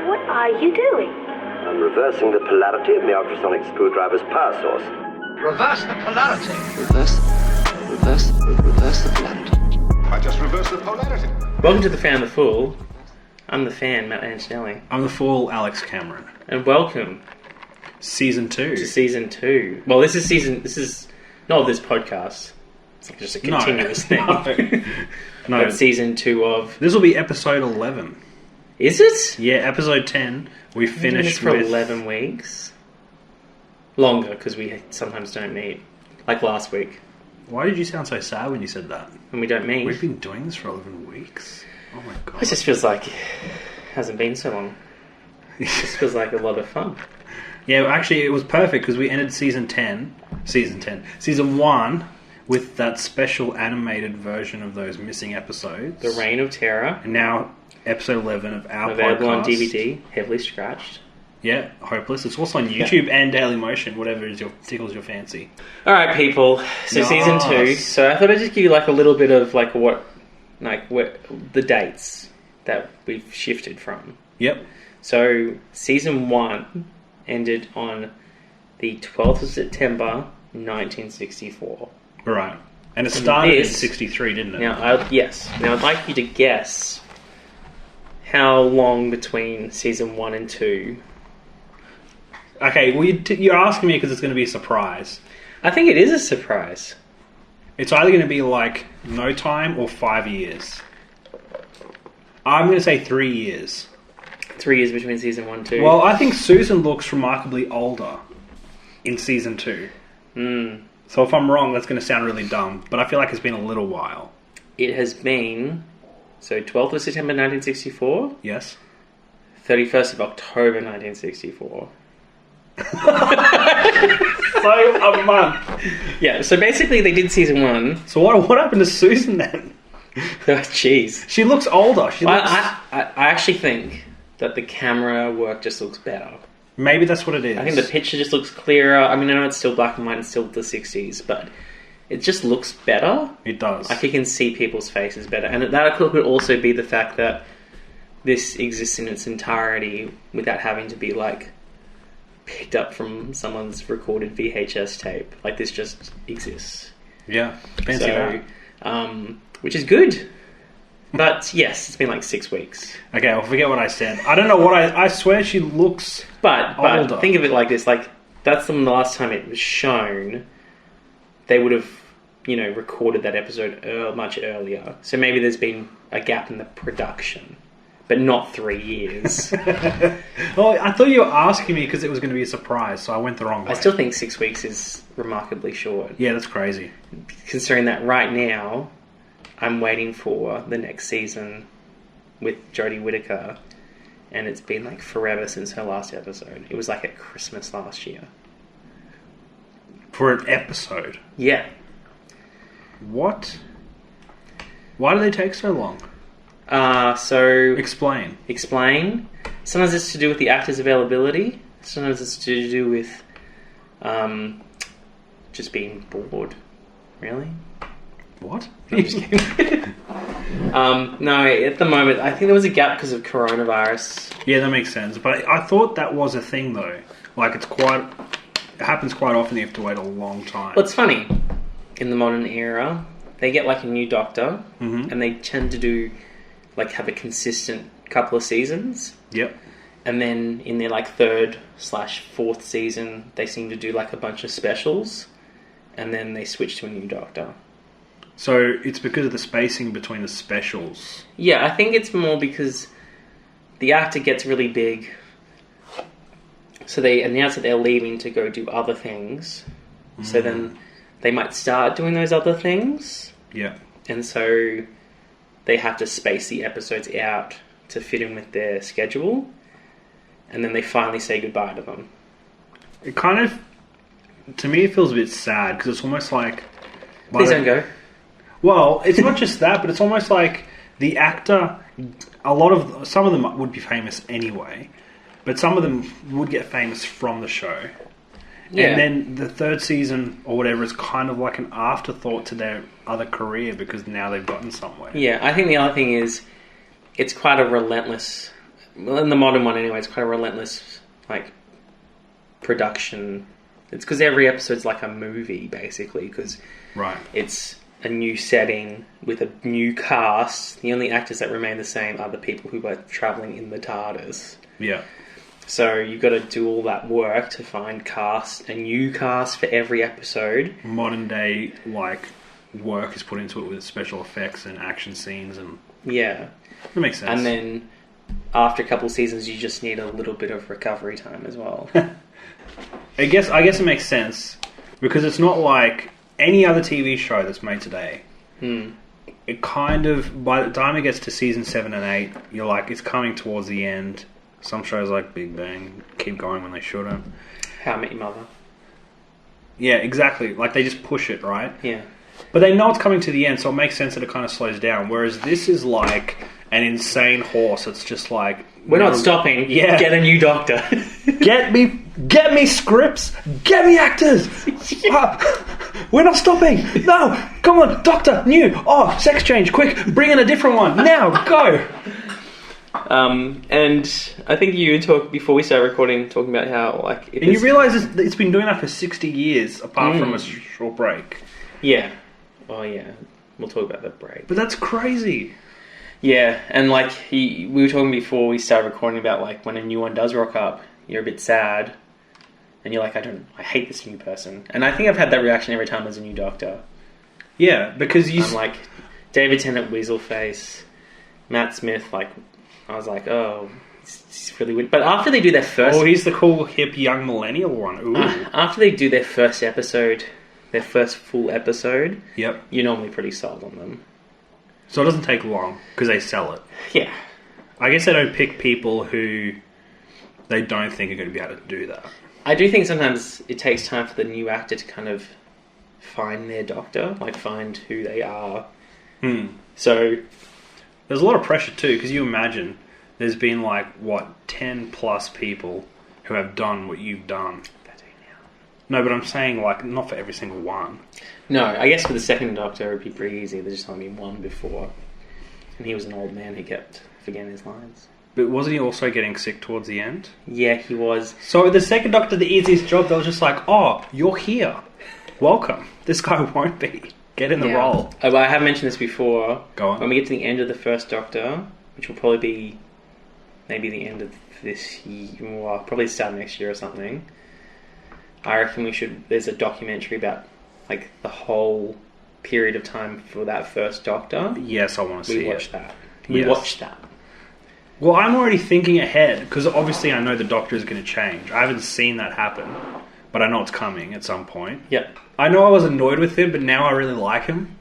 What are you doing? I'm reversing the polarity of the ultrasonic screwdriver's power source. Reverse the polarity. Reverse the polarity. I just reversed the polarity. Welcome to The Fan the Fool. I'm the fan, Matt Antonelli. I'm the fool, Alex Cameron. And welcome Season 2. to Season 2. Well, this is not this podcast. It's like just a continuous thing. No. But Season 2 of... This will be episode 11. Is it? Yeah, episode 10. We We've been doing this finished for with... 11 weeks. Longer, because we sometimes don't meet. Like last week. Why did you sound so sad when you said that? When we don't meet. We've been doing this for 11 weeks. Oh my god. It just feels like it hasn't been so long. It just feels like a lot of fun. Yeah, actually, it was perfect because we ended Season 1 with that special animated version of those missing episodes. The Reign of Terror. And now, episode 11 of our Available podcast. on DVD, heavily scratched. Yeah, Hopeless. It's also on YouTube and Daily Motion, whatever tickles your fancy. Alright, people. So Yes. Season 2. So I thought I'd just give you like a little bit of like what the dates that we've shifted from. Yep. So Season 1 ended on the 12th of September, 1964. Right. And it started in this- 63, didn't it? Now, I'd like you to guess how long between Season 1 and 2. Okay, well, you're asking me because it's going to be a surprise. I think it is a surprise. It's either going to be like no time or 5 years. I'm going to say 3 years. 3 years between Season 1 and 2. Well, I think Susan looks remarkably older in Season 2. So if I'm wrong, that's going to sound really dumb, but I feel like it's been a little while. It has been, 12th of September 1964, Yes? 31st of October 1964. So a month. Yeah, so basically they did Season 1. So what happened to Susan then? Jeez. She looks older. She looks... I actually think that the camera work just looks better. Maybe that's what it is. I think the picture just looks clearer. I mean, I know it's still black and white and still the 60s, but it just looks better. It does. Like you can see people's faces better. And that could also be the fact that this exists in its entirety without having to be like picked up from someone's recorded VHS tape. Like this just exists. Yeah. Fancy that. Which is good. But yes, it's been like 6 weeks. Okay, I'll forget what I said. I don't know what I swear she looks But older. think of it like this, like that's the last time it was shown. They would have, recorded that episode much earlier. So maybe there's been a gap in the production, but not 3 years. Oh, I thought you were asking me because it was going to be a surprise, so I went the wrong way. I still think 6 weeks is remarkably short. Yeah, that's crazy. Considering that right now, I'm waiting for the next season with Jodie Whittaker, and it's been like forever since her last episode. It was like at Christmas last year. For an episode? Yeah. What? Why do they take so long? So... Explain. Explain. Sometimes it's to do with the actor's availability. Sometimes it's to do with just being bored. Really? What? I'm just kidding. No, at the moment, I think there was a gap because of coronavirus. Yeah, that makes sense. But I thought that was a thing, though. Like, it happens quite often. You have to wait a long time. Well, it's funny. In the modern era, they get like a new doctor, and they tend to do have a consistent couple of seasons. Yep. And then in their like 3rd/4th season, they seem to do like a bunch of specials, and then they switch to a new doctor. So it's because of the spacing between the specials. Yeah, I think it's more because the actor gets really big, so they announce that they're leaving to go do other things. So then they might start doing those other things. Yeah. And so they have to space the episodes out to fit in with their schedule. And then they finally say goodbye to them. It kind of, to me, it feels a bit sad because it's almost like... Please don't go. Well, it's not just that, but it's almost like the actor, some of them would be famous anyway, but some of them would get famous from the show. Yeah. And then the 3rd season or whatever is kind of like an afterthought to their other career because now they've gotten somewhere. Yeah, I think the other thing is it's quite a relentless well, in the modern one anyway, it's quite a relentless, like, production. It's because every episode's like a movie, basically, because Right. it's a new setting with a new cast. The only actors that remain the same are the people who are travelling in the Tardis. Yeah. So you've got to do all that work to find a new cast for every episode. Modern day, like, work is put into it with special effects and action scenes, and Yeah. that makes sense. And then after a couple of seasons, you just need a little bit of recovery time as well. I guess it makes sense because it's not like any other TV show that's made today. It kind of, by the time it gets to season 7 and 8, you're like, it's coming towards the end. Some shows like Big Bang keep going when they shouldn't. How I Met Your Mother. Yeah, exactly. Like, they just push it, right? Yeah. But they know it's coming to the end, so it makes sense that it kind of slows down. Whereas this is like an insane horse. It's just like... We're not stopping. Yeah. Get a new doctor. Get me scripts. Get me actors. We're not stopping. No, come on, doctor, new. Oh, sex change, quick. Bring in a different one. Now, go. And I think you talked before we started recording, talking about how, like... And you realise it's been doing that for 60 years, apart from a short break. Yeah. Oh, yeah. We'll talk about that break. But that's crazy. Yeah, and like we were talking before we started recording about like when a new one does rock up, you're a bit sad, and you're like, I hate this new person. And I think I've had that reaction every time there's a new doctor. Yeah, because I'm like, David Tennant, Weaselface, Matt Smith, like, I was like, oh, it's really weird. But after they do their first... Oh, he's the cool, hip, young millennial one. Ooh. After they do their first episode, their first full episode, Yep. you're normally pretty sold on them. So it doesn't take long, because they sell it. Yeah. I guess they don't pick people who they don't think are going to be able to do that. I do think sometimes it takes time for the new actor to kind of find their doctor, like find who they are. So there's a lot of pressure too, because you imagine there's been like, 10 plus people who have done what you've done. No, but I'm saying like, not for every single one. No, I guess for the second doctor it'd be pretty easy. There's just only one before. And he was an old man who kept forgetting his lines. But wasn't he also getting sick towards the end? Yeah, he was. So the second doctor, the easiest job, they were just like, oh, you're here. Welcome. This guy won't be. Get in the role. I have mentioned this before. Go on. When we get to the end of the first doctor, which will probably be maybe the end of this year, well, probably start next year or something, I reckon there's a documentary about like the whole period of time for that first doctor. Yes, I want to see it. We watched that. Well, I'm already thinking ahead, because obviously I know the Doctor is going to change. I haven't seen that happen, but I know it's coming at some point. Yep. I know I was annoyed with him, but now I really like him.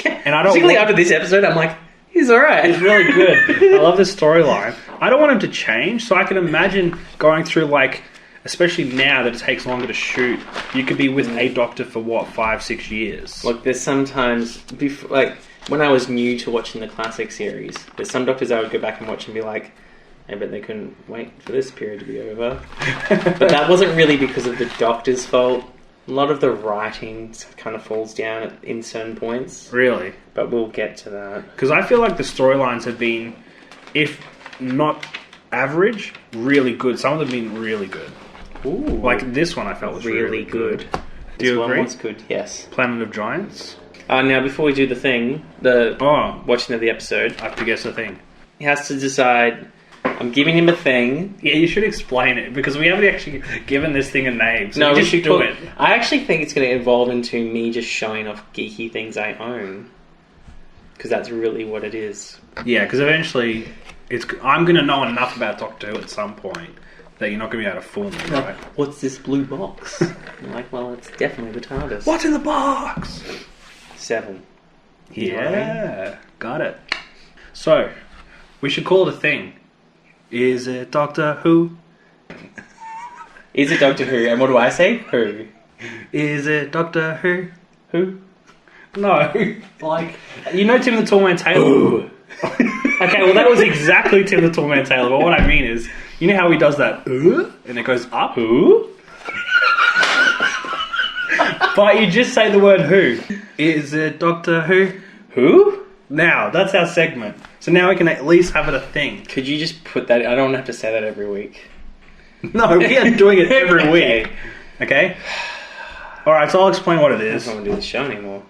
Yeah. And I don't particularly after this episode, I'm like, he's alright. He's really good. I love this storyline. I don't want him to change, so I can imagine going through, like, especially now that it takes longer to shoot, you could be with a Doctor for, 5-6 years? Look, there's sometimes, like, when I was new to watching the classic series, there's some Doctors I would go back and watch and be like, I bet they couldn't wait for this period to be over. But that wasn't really because of the Doctor's fault. A lot of the writing kind of falls down in certain points. Really? But we'll get to that. Because I feel like the storylines have been, if not average, really good. Some of them have been really good. Ooh. Like this one I felt was really good. Do you agree? This one was good, yes. Planet of Giants? Now, before we do the thing, watching of the episode, I have to guess the thing. He has to decide, I'm giving him a thing. Yeah, you should explain it, because we haven't actually given this thing a name, so we just should do it. I actually think it's going to evolve into me just showing off geeky things I own. Because that's really what it is. Yeah, because eventually, I'm going to know enough about Doctor Who at some point that you're not going to be able to fool me, right? What's this blue box? I'm like, well, it's definitely the TARDIS. What's in the box? 7. Yeah, got it. So, we should call it a thing. Is it Doctor Who? Is it Doctor Who? And what do I say? Who? Is it Doctor Who? Who? No. Like, you know Tim the Tallman Taylor? Ooh. Okay, well that was exactly Tim the Tallman Taylor, but what I mean is, you know how he does that, and it goes up? Who? But you just say the word who. Is it Doctor Who? Who? Now, that's our segment. So now we can at least have it a thing. Could you just put that... I don't have to say that every week. No, we are doing it every Okay. week. Okay? Alright, so I'll explain what it I is. don't want to do the show anymore.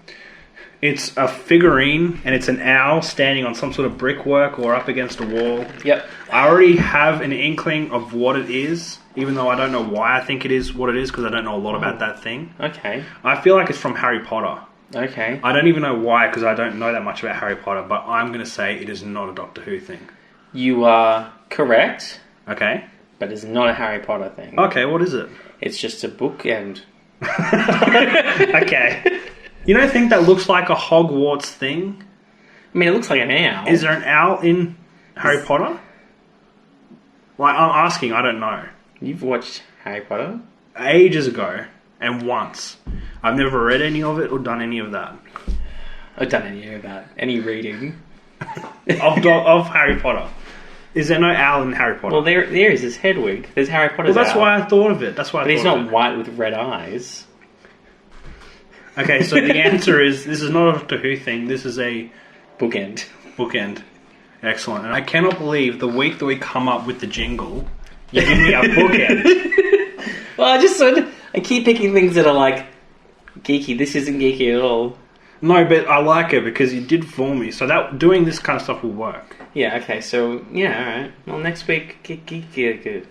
It's a figurine, and it's an owl standing on some sort of brickwork or up against a wall. Yep. I already have an inkling of what it is, even though I don't know why I think it is what it is, because I don't know a lot about that thing. Okay. I feel like it's from Harry Potter. Okay. I don't even know why, because I don't know that much about Harry Potter, but I'm going to say it is not a Doctor Who thing. You are correct, Okay? but it's not a Harry Potter thing. Okay, what is it? It's just a bookend. Okay. You don't think that looks like a Hogwarts thing? I mean, it looks like an owl. Is there an owl in Harry Potter? Like, I'm asking, I don't know. You've watched Harry Potter? Ages ago, and once. I've never read any of it or done any of that. I've done any of that. Any reading. of Harry Potter. Is there no owl in Harry Potter? Well, there is this Hedwig. There's Harry Potter's Well, that's owl. why I thought of it. That's why I But he's thought not of white with red eyes. it. Okay, so the answer is, this is not a Doctor Who thing. This is a Bookend. bookend. Excellent. And I cannot believe the week that we come up with the jingle, you give me a bookend. Well, I keep picking things that are like geeky. This isn't geeky at all. No, but I like it because you did fool me. So that doing this kind of stuff will work. Yeah, okay, so, yeah, alright. Well, next week, geeky, good.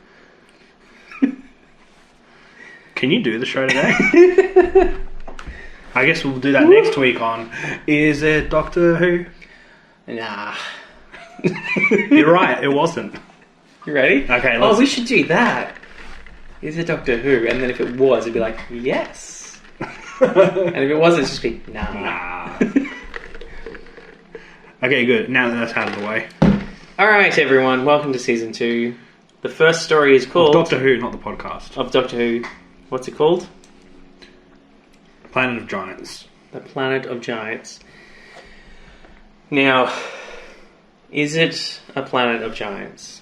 Can you do the show today? I guess we'll do that next week on Is It Doctor Who? Nah. You're right, it wasn't. You ready? Okay, Oh, let's... we should do that. Is it Doctor Who? And then if it was, it'd be like, yes. And if it wasn't, it'd just be, nah. Nah. Okay, good. Now that that's out of the way. Alright, everyone, welcome to Season 2. The first story is called... Doctor Who, not the podcast. Of Doctor Who. What's it called? Planet of Giants. The Planet of Giants. Now, is it a planet of giants?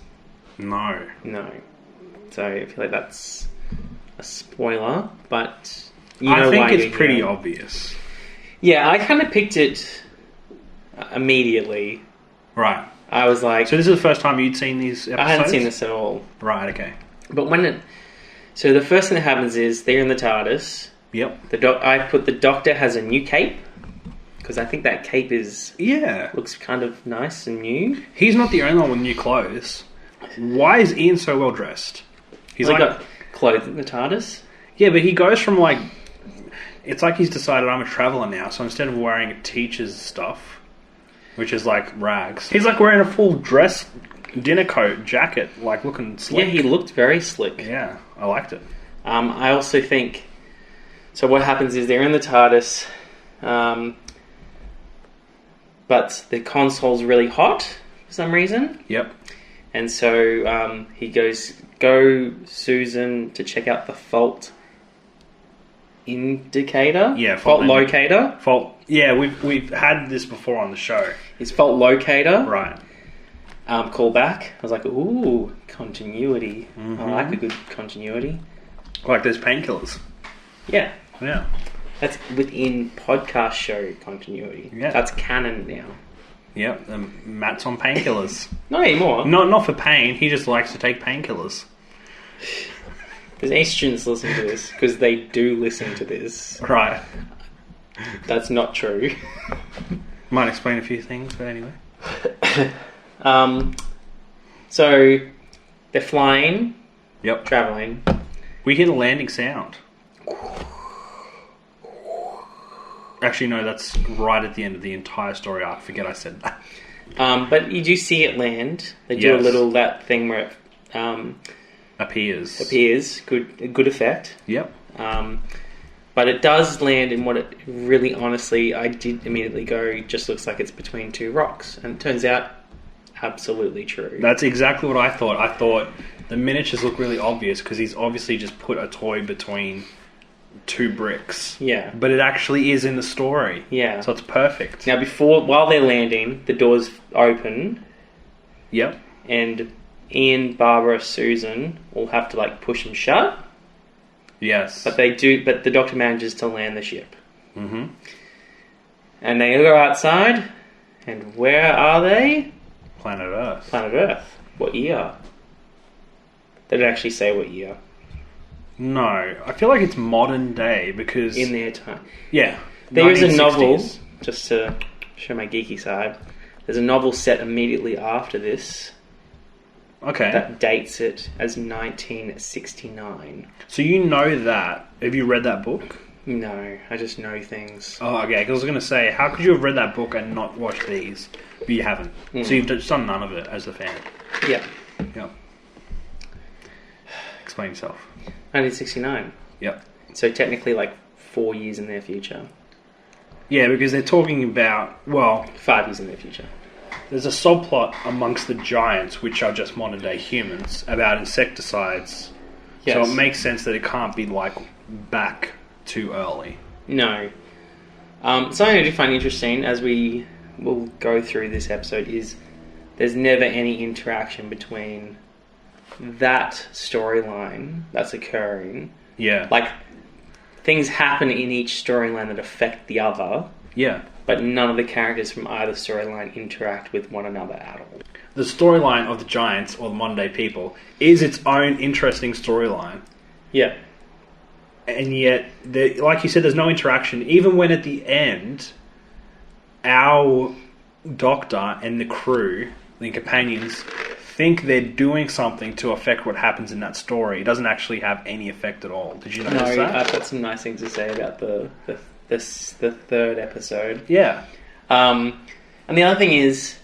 No. No. So I feel like that's a spoiler, but you know I think why it's you're pretty here. obvious. Yeah, I kind of picked it immediately. Right. I was like, So this is the first time you'd seen these episodes? I hadn't seen this at all. Right, okay. But so the first thing that happens is they're in the Tardis. Yep. I put the Doctor has a new cape because I think that cape Yeah. looks kind of nice and new. He's not the only one with new clothes. Why is Ian so well dressed? He's He's got clothes in the Tardis. Yeah, but he goes from like... It's like he's decided I'm a traveller now, so instead of wearing a teacher's stuff, which is like rags, he's like wearing a full dress, dinner coat, jacket, like looking slick. Yeah, he looked very slick. Yeah, I liked it. I also think... So what happens is they're in the TARDIS, but the console's really hot for some reason. Yep. And so he goes, go, Susan, to check out the fault indicator? Yeah, fault locator. Fault. Yeah, we've had this before on the show. His fault locator. Right. Call back. I was like, ooh, continuity. I like a good continuity. Like those painkillers. Yeah. Yeah. That's within podcast show continuity. Yeah. That's canon now. Yep. Matt's on painkillers. Not anymore. Not for pain. He just likes to take painkillers. There's any students listening to this, because they do listen to this. Right. That's not true. Might explain a few things, but anyway. So they're flying, Yep. traveling. We hear the landing sound. Actually, no, that's right at the end of the entire story arc. Forget I said that. But you do see it land. They do Yes. that thing where it Appears. good effect. Yep. But it does land in what it really, honestly, I did immediately go, just looks like it's between two rocks. And it turns out, absolutely true. That's exactly what I thought. I thought the miniatures look really obvious because he's obviously just put a toy between two bricks. Yeah. But it actually is in the story. Yeah. So it's perfect. Now, while they're landing, the doors open, Yep. and Ian, Barbara, Susan all have to push them shut. Yes. But the Doctor manages to land the ship. Mm-hmm. And they go outside, And where are they? Planet Earth. Planet Earth. What year? They don't actually say what year. No, I feel like it's modern day because... In their time. Yeah. There is a 1960s. novel, just to show my geeky side, there's a novel set immediately after this Okay. that dates it as 1969. So you know that. Have you read that book? No, I just know things. Oh, okay. Because I was going to say, how could you have read that book and not watched these? But you haven't. So you've just done none of it as a fan. Yeah. Yep. Explain yourself. 1969. Yep. So technically like 4 years in their future. Yeah, because they're talking about, well, 5 years in their future. there's a subplot amongst the giants, which are just modern day humans, about insecticides. Yes. So it makes sense that it can't be like back too early. No. Something I do find interesting as we will go through this episode is there's never any interaction between that storyline that's occurring. Yeah. Like, things happen in each storyline that affect the other, Yeah. but none of the characters from either storyline interact with one another at all. The storyline of the giants, or the modern day people, is its own interesting storyline. Yeah. And yet, like you said, there's no interaction. Even when at the end, our doctor and the crew, the companions, think they're doing something to affect what happens in that story. It doesn't actually have any effect at all. Did you notice No, that? I've got some nice things to say about the third episode. Yeah. And the other thing is,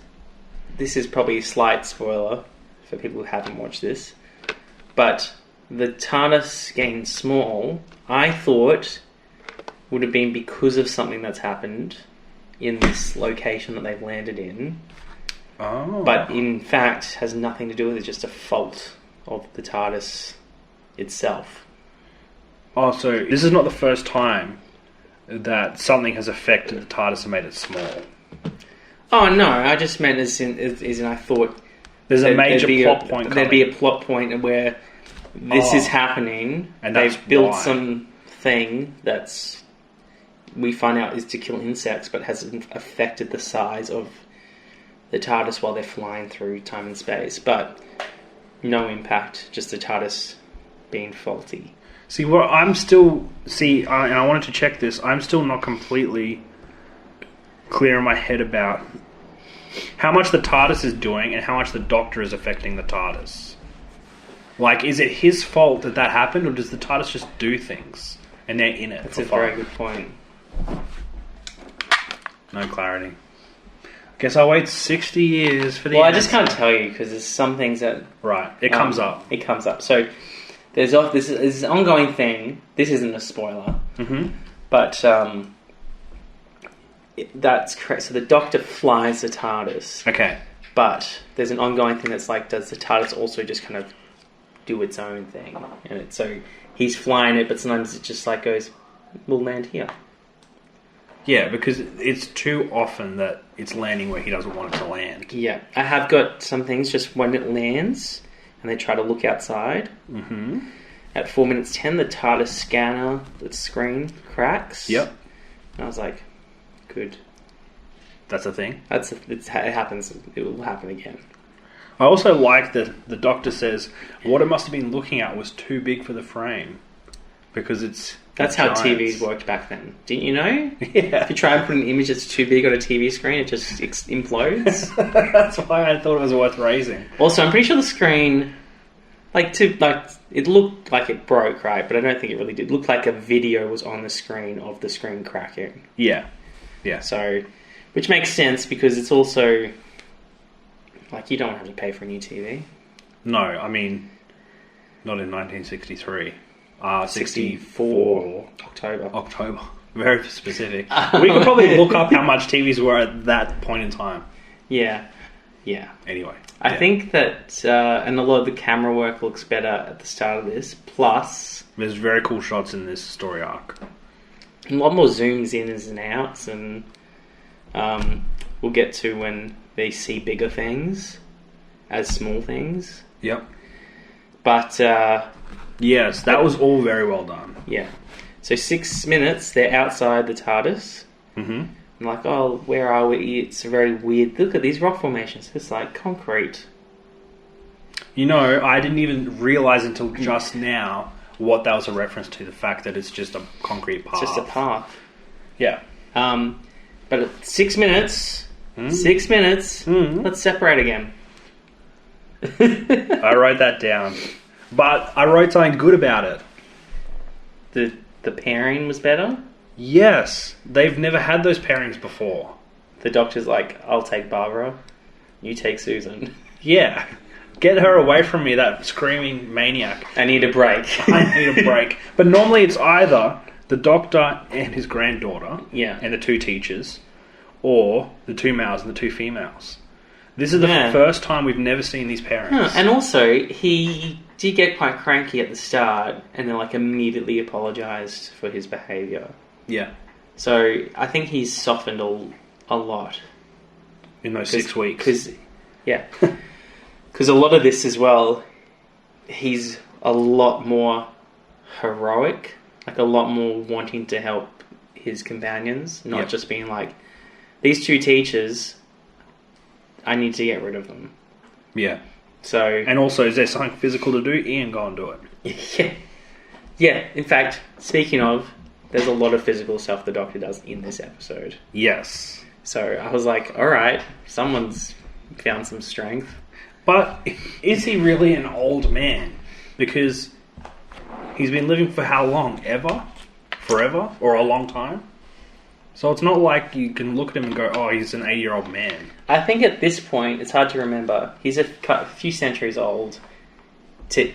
this is probably a slight spoiler for people who haven't watched this, but the TARDIS getting small, I thought would have been because of something that's happened in this location that they've landed in. Oh. But in fact has nothing to do with it, just a fault of the TARDIS itself. Oh, so this is not the first time that something has affected the TARDIS and made it small. Oh no, I just meant as in I thought There's a there'd major be plot point There'd coming. be a plot point where this is happening, and they've that's built why. something that's we find out is to kill insects, but hasn't affected the size of the TARDIS while they're flying through time and space. But no impact, just the TARDIS being faulty. See, what I'm still... and I wanted to check this. I'm still not completely clear in my head about how much the TARDIS is doing and how much the Doctor is affecting the TARDIS. Like, is it his fault that happened, or does the TARDIS just do things and they're in it? That's for a fun? very good point. No clarity. Guess I'll wait 60 years for the Well, I answer. just can't tell you because there's some things that Right, it comes up. It comes up. So there's this ongoing thing. This isn't a spoiler, but that's correct. So the Doctor flies the TARDIS, Okay. but there's an ongoing thing that's like, does the TARDIS also just kind of do its own thing? And so he's flying it, but sometimes it just like goes, we'll land here. Yeah, because it's too often that it's landing where he doesn't want it to land. Yeah, I have got some things just when it lands and they try to look outside. Mm-hmm. At 4 minutes 10, the TARDIS scanner, the screen cracks. Yep. And I was like, good. That's a thing. It happens. It will happen again. I also like that the Doctor says what it must have been looking at was too big for the frame. Because it's... That's how giants. TVs worked back then. Didn't you know? Yeah. If you try and put an image that's too big on a TV screen, it just implodes. That's why I thought it was worth raising. Also, I'm pretty sure the screen, it looked like it broke, right? But I don't think it really did. It looked like a video was on the screen of the screen cracking. Yeah. Yeah. So, which makes sense because it's also like you don't have to pay for a new TV. No, I mean, not in 1963. 64 October. Very specific. We could probably look up how much TVs were at that point in time. Yeah. Anyway. I think that, and a lot of the camera work looks better at the start of this. Plus, There's very cool shots in this story arc. a lot more zooms in and outs, and we'll get to when they see bigger things as small things. Yep. But, Yes, that was all very well done. yeah. So 6 minutes, they're outside the TARDIS. Mm-hmm. And like, oh, where are we? It's very weird. Look at these rock formations. It's like concrete. You know, I didn't even realise until just now what that was a reference to. The fact that it's just a concrete path. It's just a path. Yeah. But at 6 minutes, 6 minutes, let's separate again. I wrote that down. But I wrote something good about it. The pairing was better? Yes. They've never had those pairings before. The doctor's like, I'll take Barbara, you take Susan. Yeah. Get her away from me, that screaming maniac. I need a break. I need a break. But normally it's either the doctor and his granddaughter, and the two teachers, or the two males and the two females. This is the first time we've never seen these pairings. And also, he did get quite cranky at the start, and then like immediately apologised for his behaviour. Yeah. So I think he's softened a lot in those 6 weeks. Because a lot of this as well, he's a lot more heroic, like a lot more wanting to help his companions, not just being like, these two teachers, I need to get rid of them. Yeah. So, and also, is there something physical to do? Ian, go and do it. Yeah. In fact, speaking of, there's a lot of physical stuff the Doctor does in this episode. Yes. So I was like, all right, someone's found some strength. But is he really an old man? Because he's been living for how long? Ever? Forever? Or a long time? So it's not like you can look at him and go, oh, he's an 80-year-old man. I think at this point, it's hard to remember. He's a few centuries old. There's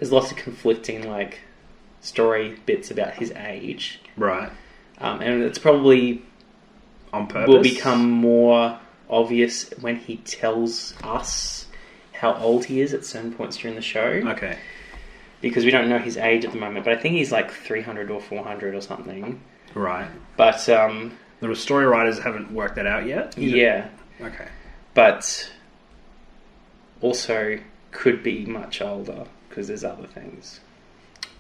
lots of conflicting, like, story bits about his age. Right. And it's probably... on purpose? Will become more obvious when he tells us how old he is at certain points during the show. Okay. Because we don't know his age at the moment, but I think he's like 300 or 400 or something. Right. But the story writers haven't worked that out yet? Yeah. Okay. But also could be much older because there's other things.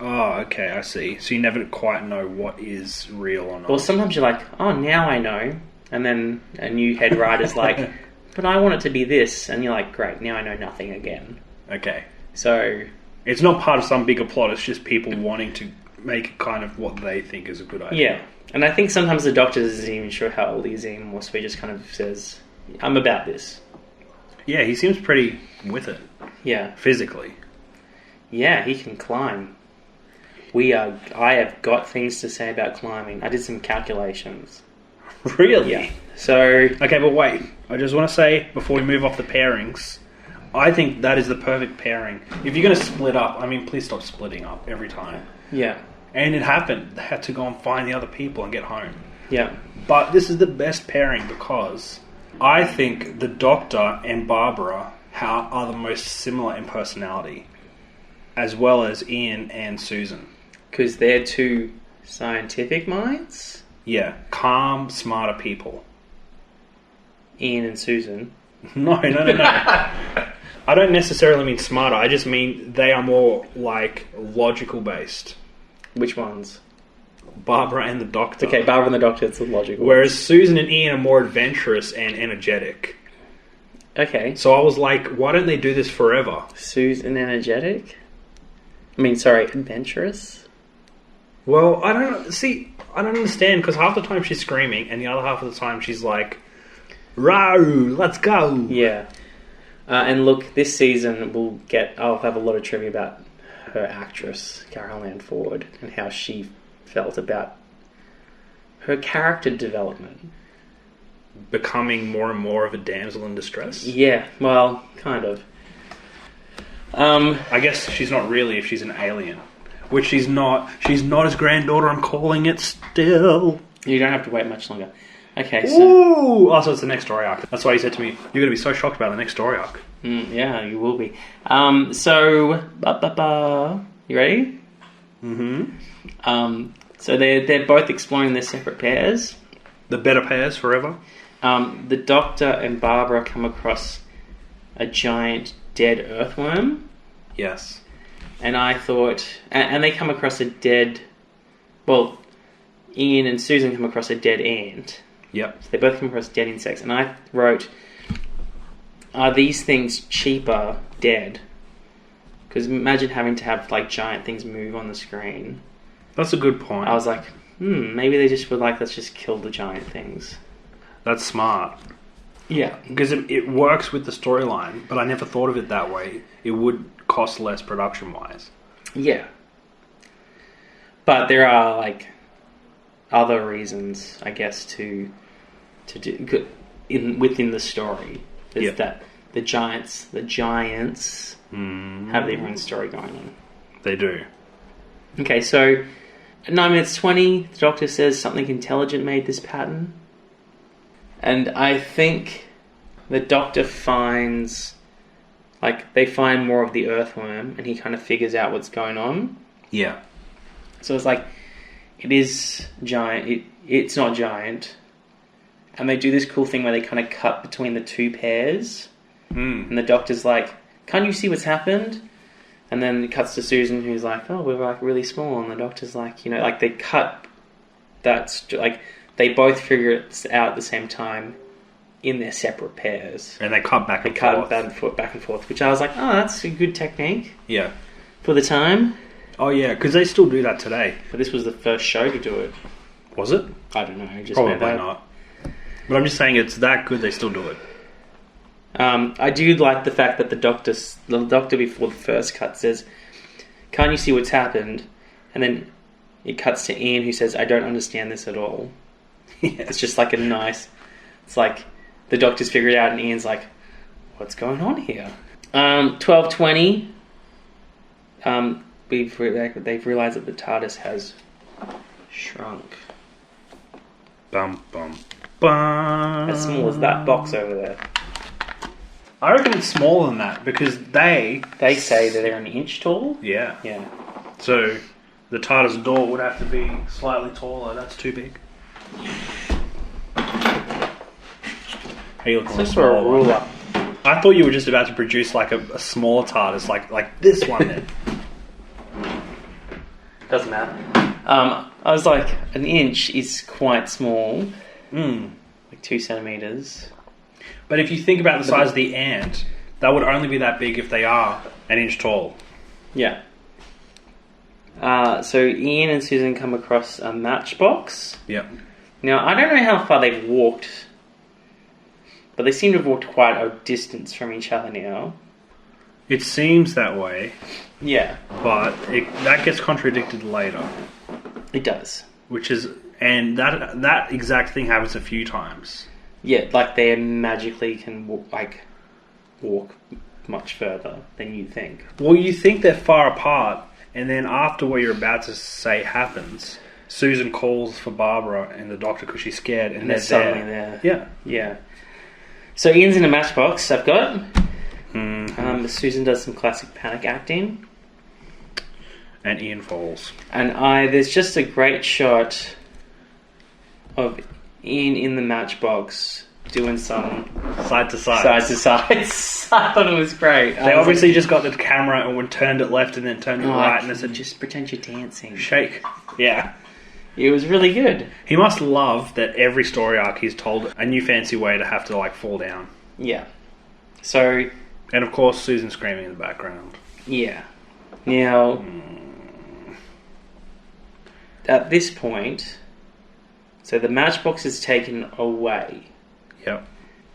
Oh, okay, I see. So you never quite know what is real or not. Well, sometimes you're like, oh, now I know. And then a new head writer's like, but I want it to be this. And you're like, great, now I know nothing again. Okay. So... it's not part of some bigger plot, it's just people wanting to make it kind of what they think is a good idea. Yeah. And I think sometimes the Doctor isn't even sure how old he is anymore, so he just kind of says, I'm about this. Yeah, he seems pretty with it. Yeah. Physically. Yeah, he can climb. I have got things to say about climbing. I did some calculations. Really? Yeah. So... okay, but wait. I just want to say, before we move off the pairings, I think that is the perfect pairing. If you're going to split up, I mean, please stop splitting up every time. Yeah. And it happened. They had to go and find the other people and get home. Yeah. But this is the best pairing because I think the Doctor and Barbara are the most similar in personality, as well as Ian and Susan. Because they're two scientific minds? Yeah. Calm, smarter people. Ian and Susan? No. I don't necessarily mean smarter. I just mean they are more, like, logical based. Which ones? Barbara and the Doctor. Okay, Barbara and the Doctor, it's a logical. Whereas Susan and Ian are more adventurous and energetic. Okay. So I was like, why don't they do this forever? Susan energetic? I mean, sorry, adventurous? Well, I don't understand, because half the time she's screaming, and the other half of the time she's like, "Row, let's go!" Yeah. And look, this season I'll have a lot of trivia about her actress, Carol Ann Ford, and how she felt about her character development. Becoming more and more of a damsel in distress? Yeah, well, kind of. I guess she's not really if she's an alien. Which she's not. She's not his granddaughter, I'm calling it still. You don't have to wait much longer. Okay, so... ooh! Oh, so it's the next story arc. That's why he said to me, you're going to be so shocked about the next story arc. Yeah, you will be. So... you ready? Mm-hmm. So they're both exploring their separate pairs. The better pairs forever? The Doctor and Barbara come across a giant dead earthworm. Yes. And I thought... and they come across a dead... well, Ian and Susan come across a dead ant. Yep. So they both come across dead insects. And I wrote, are these things cheaper dead? Because imagine having to have like giant things move on the screen. That's a good point. I was like, maybe they just were like, let's just kill the giant things. That's smart. Yeah. Because it works with the storyline, but I never thought of it that way. It would cost less production-wise. Yeah. But there are like other reasons, I guess, to do within the story. Is that the giants have their own story going on. They do. Okay, so at 9 minutes 20, the Doctor says something intelligent made this pattern. And I think the Doctor finds, like, they find more of the earthworm, and he kind of figures out what's going on. Yeah. So it's like, it is giant, it's not giant. And they do this cool thing where they kind of cut between the two pairs. And the Doctor's like, can't you see what's happened? And then it cuts to Susan, who's like, oh, we're like really small. And the Doctor's like, you know, like they cut that, like they both figure it out at the same time in their separate pairs. And they cut back and forth. Back and forth, which I was like, oh, that's a good technique. Yeah. For the time. Oh, yeah, because they still do that today. But this was the first show to do it. Was it? I don't know. Just probably not. But I'm just saying it's that good, they still do it. I do like the fact that the doctor before the first cut says, can't you see what's happened? And then it cuts to Ian, who says, I don't understand this at all. Yeah. It's just like a nice, it's like the Doctor's figured it out and Ian's like, what's going on here? 12:20, they've realised that the Tardis has shrunk. Bum, bum, bum. As small as that box over there. I reckon it's smaller than that because they say that they're an inch tall. Yeah. Yeah. So the TARDIS door would have to be slightly taller. That's too big. Hey, look, just for a ruler. I thought you were just about to produce like a smaller TARDIS, like this one then. Doesn't matter. I was like, an inch is quite small. Like 2 centimeters. But if you think about the size of the ant, that would only be that big if they are an inch tall. Yeah. So Ian and Susan come across a matchbox. Yep. Now, I don't know how far they've walked, but they seem to have walked quite a distance from each other now. It seems that way. Yeah. But that gets contradicted later. It does. And that exact thing happens a few times. Yeah, like they magically can walk much further than you think. Well, you think they're far apart, and then after what you're about to say happens, Susan calls for Barbara and the Doctor because she's scared, and they're suddenly there. Yeah. Yeah. So Ian's in a matchbox, I've got. Susan does some classic panic acting. And Ian falls. And there's just a great shot of Ian in the matchbox doing some side to side. I thought it was great. They obviously just got the camera and turned it left and then turned it right, and they said, just pretend you're dancing. Shake. Yeah. It was really good. He must love that every story arc he's told a new fancy way to have to fall down. Yeah. So. And of course, Susan screaming in the background. Yeah. Now, at this point, so the matchbox is taken away. Yep.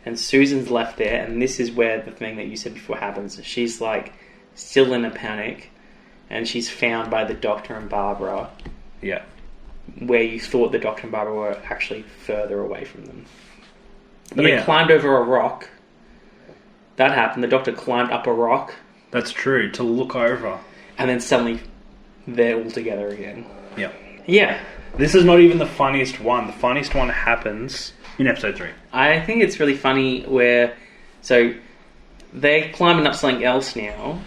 And Susan's left there, and this is where the thing that you said before happens. She's like still in a panic, and she's found by the Doctor and Barbara. Yeah. Where you thought the Doctor and Barbara were actually further away from them. But they climbed over a rock. That happened. The Doctor climbed up a rock. That's true, to look over. And then suddenly they're all together again. Yeah. Yeah. This is not even the funniest one. The funniest one happens in episode 3. I think it's really funny where... So, they're climbing up something else now.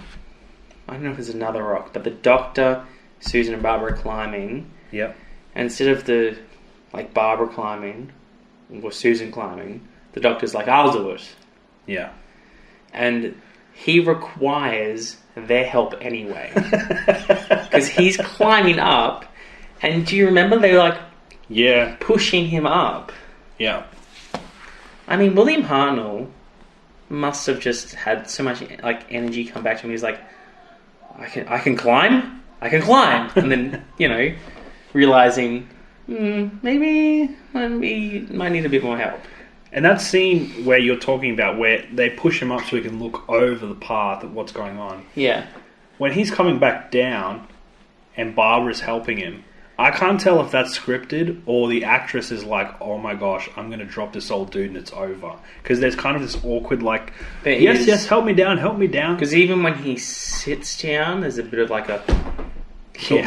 I don't know if it's another rock, but the Doctor, Susan and Barbara are climbing. Yep. And instead of Barbara climbing, or Susan climbing, the Doctor's like, I'll do it. Yeah. And he requires their help anyway. Because he's climbing up, and do you remember they were like, Yeah. pushing him up. Yeah. I mean, William Hartnell must have just had so much like energy come back to him. He's like, I can climb, and then realizing maybe I might need a bit more help. And that scene where you're talking about, where they push him up so he can look over the path at what's going on. Yeah. When he's coming back down, and Barbara's helping him, I can't tell if that's scripted or the actress is like, oh my gosh, I'm going to drop this old dude and it's over. Because there's kind of this awkward like, yes, help me down. Because even when he sits down, there's a bit of like a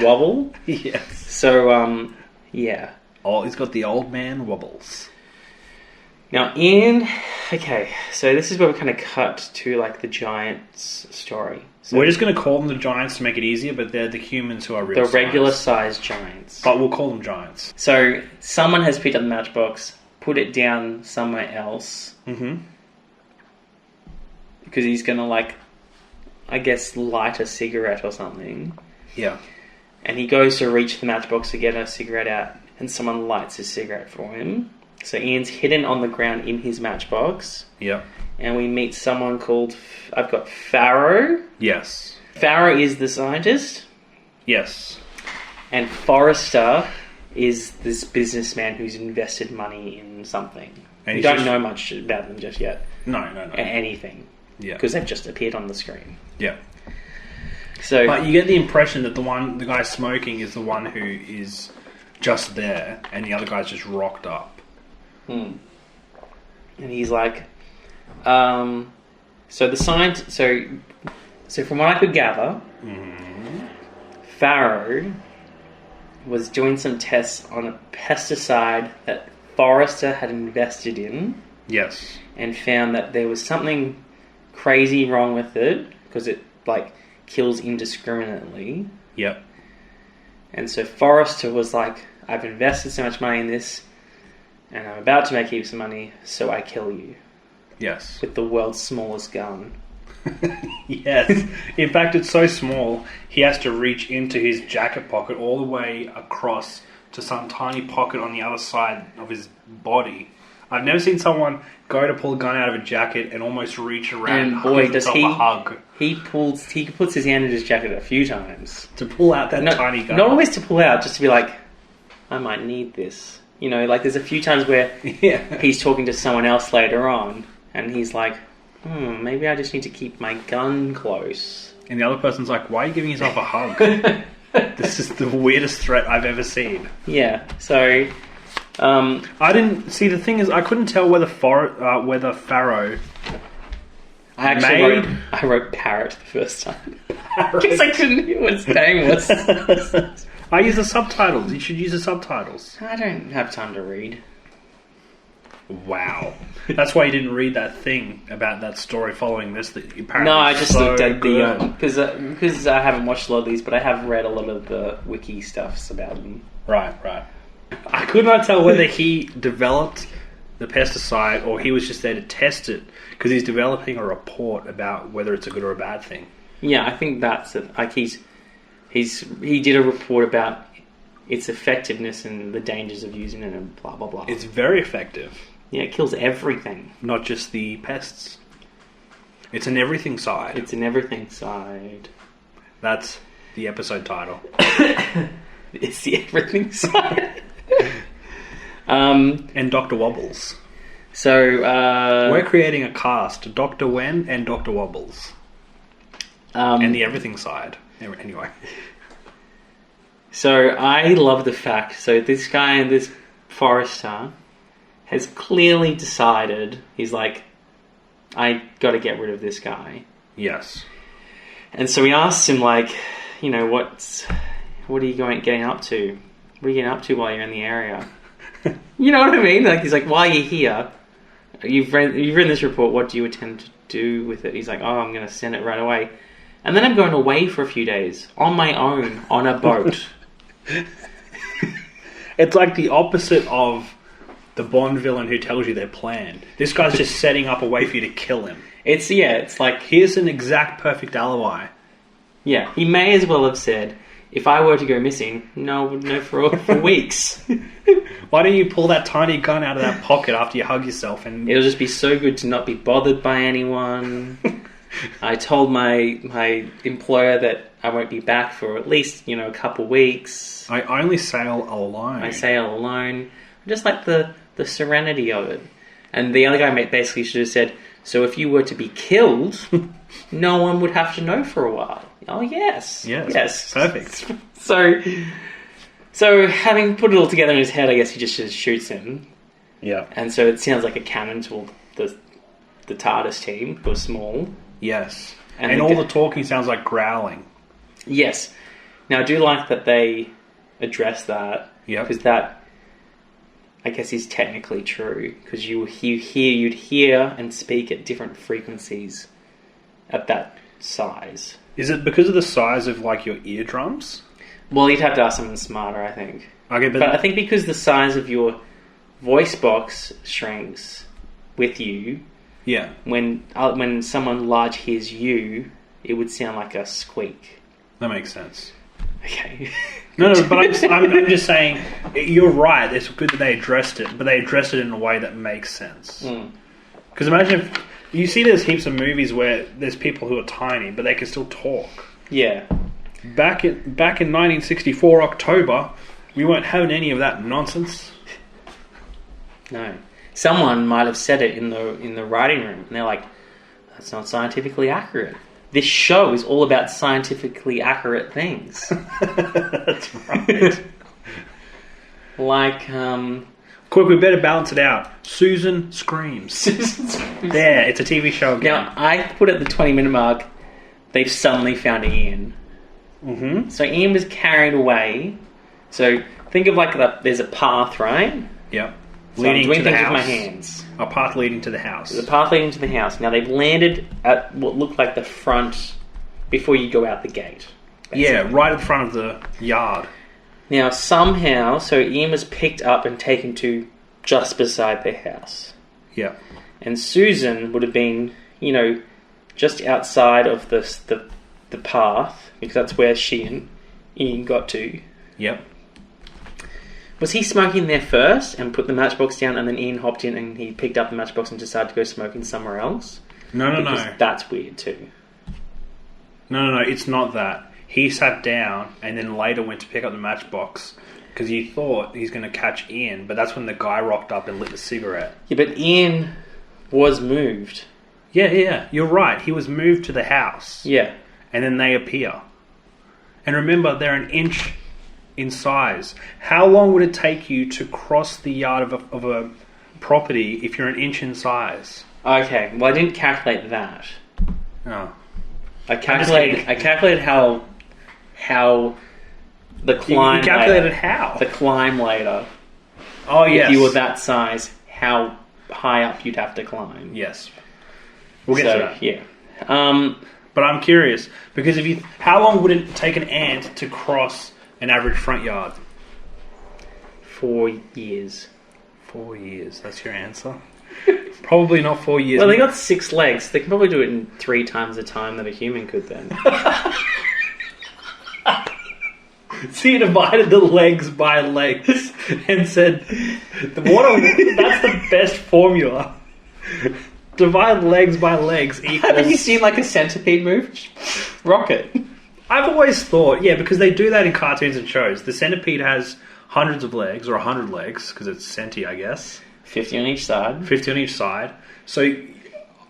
wobble. Yes. So, yeah. Oh, he's got the old man wobbles. Now, so this is where we kind of cut to like the Giants story. So we're just going to call them the Giants to make it easier, but they're the humans who are real the regular-sized Giants. But we'll call them Giants. So someone has picked up the matchbox, put it down somewhere else. Mm-hmm. Because he's going to, like, I guess, light a cigarette or something. Yeah. And he goes to reach the matchbox to get a cigarette out, and someone lights his cigarette for him. So Ian's hidden on the ground in his matchbox. Yeah. And we meet someone called, I've got Farrow. Yes. Farrow is the scientist. Yes. And Forrester is this businessman who's invested money in something. And we don't know much about them just yet. No. Anything. Yeah. Because they've just appeared on the screen. Yeah. So, but you get the impression that the guy smoking is the one who is just there, and the other guy's just rocked up. And he's like, so the science. So from what I could gather, Farrow was doing some tests on a pesticide that Forrester had invested in. Yes. And found that there was something crazy wrong with it because it like kills indiscriminately. Yep. And so Forrester was like, I've invested so much money in this, and I'm about to make heaps of money, so I kill you. Yes. With the world's smallest gun. Yes. In fact, it's so small, he has to reach into his jacket pocket all the way across to some tiny pocket on the other side of his body. I've never seen someone go to pull a gun out of a jacket and almost reach around and boy, does he a hug. He puts his hand in his jacket a few times. To pull out that tiny gun. Not always to pull out, just to be like, I might need this. Like there's a few times where he's talking to someone else later on, and he's like, maybe I just need to keep my gun close. And the other person's like, why are you giving yourself a hug? This is the weirdest threat I've ever seen. Yeah, so... I didn't... See, the thing is, I couldn't tell whether Farrow... I wrote Parrot the first time. Because I couldn't hear what his name was. I use the subtitles. You should use the subtitles. I don't have time to read. Wow. That's why you didn't read that thing about that story following this. That apparently no, I just looked at the... Because I haven't watched a lot of these, but I have read a lot of the wiki stuffs about them. Right. I could not tell whether he developed the pesticide or he was just there to test it, because he's developing a report about whether it's a good or a bad thing. Yeah, I think that's it. Like he did a report about its effectiveness and the dangers of using it and blah blah blah. It's very effective. Yeah, it kills everything, not just the pests. It's an everything side. It's an everything side. That's the episode title. It's the everything side. And Dr. Wobbles. So we're creating a cast: Dr. Wen and Dr. Wobbles, and the everything side. Anyway. So I love the fact. So this guy, this Forrester, has clearly decided. He's like, I got to get rid of this guy. Yes. And so he asks him, like, what are you getting up to? What are you getting up to while you're in the area? You know what I mean? Like, he's like, why are you here? You've written this report. What do you intend to do with it? He's like, I'm going to send it right away. And then I'm going away for a few days on my own on a boat. It's like the opposite of the Bond villain who tells you their plan. This guy's just setting up a way for you to kill him. It's like, here's an exact perfect alibi. Yeah, he may as well have said, if I were to go missing, no for weeks. Why don't you pull that tiny gun out of that pocket after you hug yourself? And It'll just be so good to not be bothered by anyone. I told my employer that I won't be back for at least, a couple weeks. I only sail alone. I sail alone. I just like the serenity of it. And the other guy basically should have said, so if you were to be killed, no one would have to know for a while. Oh, yes. Yes. Perfect. So having put it all together in his head, I guess he just shoots him. Yeah. And so it sounds like a cannon to the Tardis team, who are small. Yes. And all the talking sounds like growling. Yes. Now, I do like that they address that. Yeah. Because that, I guess, is technically true. Because you'd hear and speak at different frequencies at that size. Is it because of the size of, like, your eardrums? Well, you'd have to ask someone smarter, I think. Okay, but I think because the size of your voice box shrinks with you... Yeah. When someone large hears you, it would sound like a squeak. That makes sense. Okay. No, but I'm just saying, you're right. It's good that they addressed it, but they addressed it in a way that makes sense. Because imagine if you see there's heaps of movies where there's people who are tiny, but they can still talk. Yeah. Back in 1964 October, we weren't having any of that nonsense. No. Someone might have said it in the writing room, and they're like, "That's not scientifically accurate." This show is all about scientifically accurate things. That's right. Like, quick, we better balance it out. Susan screams. There, it's a TV show again. Now, I put at the 20-minute mark, they've suddenly found Ian. Mm-hmm. So Ian was carried away. So think of there's a path, right? Yep. So I'm doing to the things house. with my hands. A path leading to the house. There's a path leading to the house. Now they've landed at what looked like the front before you go out the gate. Basically. Yeah, right at the front of the yard. Now somehow, so Ian was picked up and taken to just beside their house. Yeah. And Susan would have been, just outside of the path, because that's where she and Ian got to. Yep. Was he smoking there first and put the matchbox down, and then Ian hopped in and he picked up the matchbox and decided to go smoking somewhere else? No. That's weird too. No, it's not that. He sat down and then later went to pick up the matchbox because he thought he's going to catch Ian, but that's when the guy rocked up and lit the cigarette. Yeah, but Ian was moved. Yeah, you're right. He was moved to the house. Yeah. And then they appear. And remember, they're an inch in size. How long would it take you to cross the yard of a property if you're an inch in size? Okay, well I didn't calculate that. Oh. I calculated how the climb. You calculated later, how? The climb later. Oh yes. If you were that size, how high up you'd have to climb. Yes. We'll get to that. Yeah. But I'm curious because how long would it take an ant to cross an average front yard? 4 years. 4 years. That's your answer. Probably not 4 years. Well, they got 6 legs. They can probably do it in 3 times the time that a human could then. So you divided the legs by legs and said, that's the best formula. Divide legs by legs equals... Haven't you seen a centipede move? Rocket. I've always thought, because they do that in cartoons and shows. The centipede has hundreds of legs, or 100 legs, because it's centi, I guess. 50 on each side. 50 on each side. So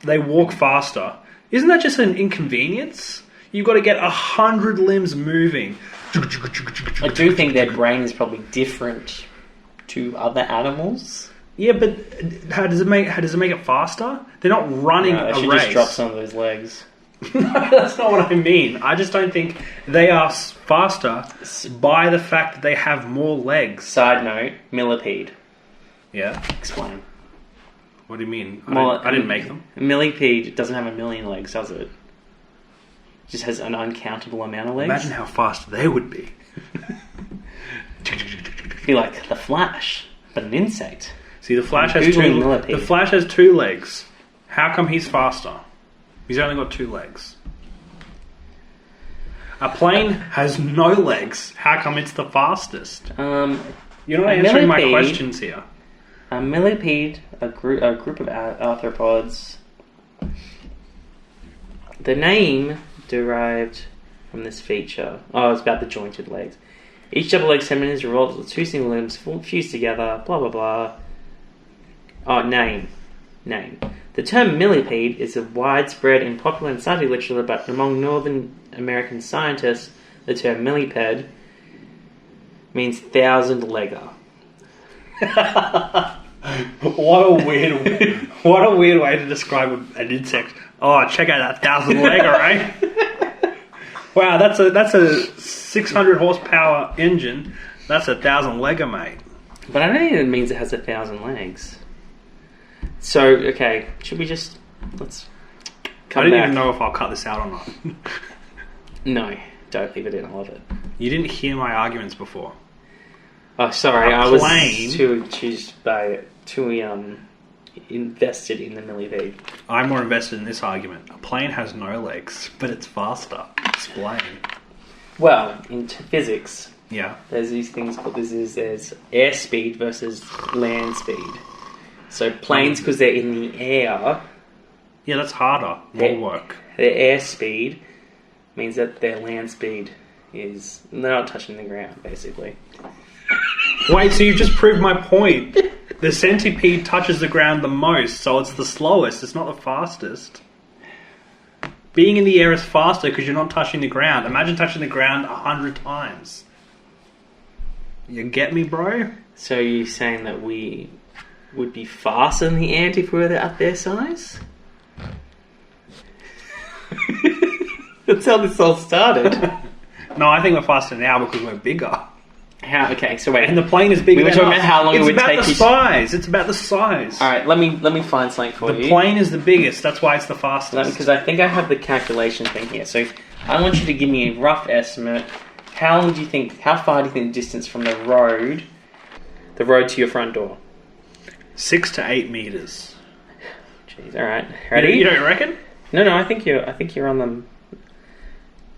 they walk faster. Isn't that just an inconvenience? You've got to get 100 limbs moving. I do think their brain is probably different to other animals. Yeah, but how does it make it faster? They're not running They a should race. just drop some of those legs. No, that's not what I mean. I just don't think they are faster by the fact that they have more legs. Side note, millipede. Yeah. Explain. What do you mean? Well, I didn't make them. A millipede doesn't have a million legs, does it? It just has an uncountable amount of legs. Imagine how fast they would be. Be like the Flash, but an insect. See, the Flash has Millipede. The Flash has 2 legs. How come he's faster? He's only got 2 legs. A plane has no legs. How come it's the fastest? You're not answering my questions here. A millipede, a group of arthropods. The name derived from this feature. Oh, it's about the jointed legs. Each double leg segment is revolved with two single limbs fused together. Blah blah blah. Oh, name. The term millipede is widespread and popular in scientific literature, but among Northern American scientists, the term millipede means thousand-legger. What a weird way to describe an insect. Oh, check out that 1,000-legger, eh? Wow, that's a 600 horsepower engine. That's a 1,000-legger, mate. But I don't think it means it has 1,000 legs. So, okay, should we just... let's come I didn't back. even know if I'll cut this out or not. No, don't leave it in, I love it. You didn't hear my arguments before. Oh, sorry, I plane- was too invested in the millipede. I'm more invested in this argument. A plane has no legs, but it's faster. Explain. Well, in physics, Yeah. there's these things called... there's airspeed versus land speed. So planes, because they're in the air... Yeah, that's harder. More work. Their airspeed means that their land speed is... they're not touching the ground, basically. Wait, so you just proved my point. The centipede touches the ground the most, so it's the slowest. It's not the fastest. Being in the air is faster because you're not touching the ground. Imagine touching the ground 100 times. You get me, bro? So you're saying that we would be faster than the ant if we were at their size? That's how this all started. No, I think we're faster now because we're bigger. How? Okay, so wait. And the plane is bigger We were than talking us. about how long it would take It's you about the size. It's about the size. All right, let me find something for you. The plane is the biggest. That's why it's the fastest. Because I think I have the calculation thing here. So I want you to give me a rough estimate. How far do you think the distance from the road to your front door? 6 to 8 meters. Jeez, all right. Ready? You don't reckon? No, I think you're on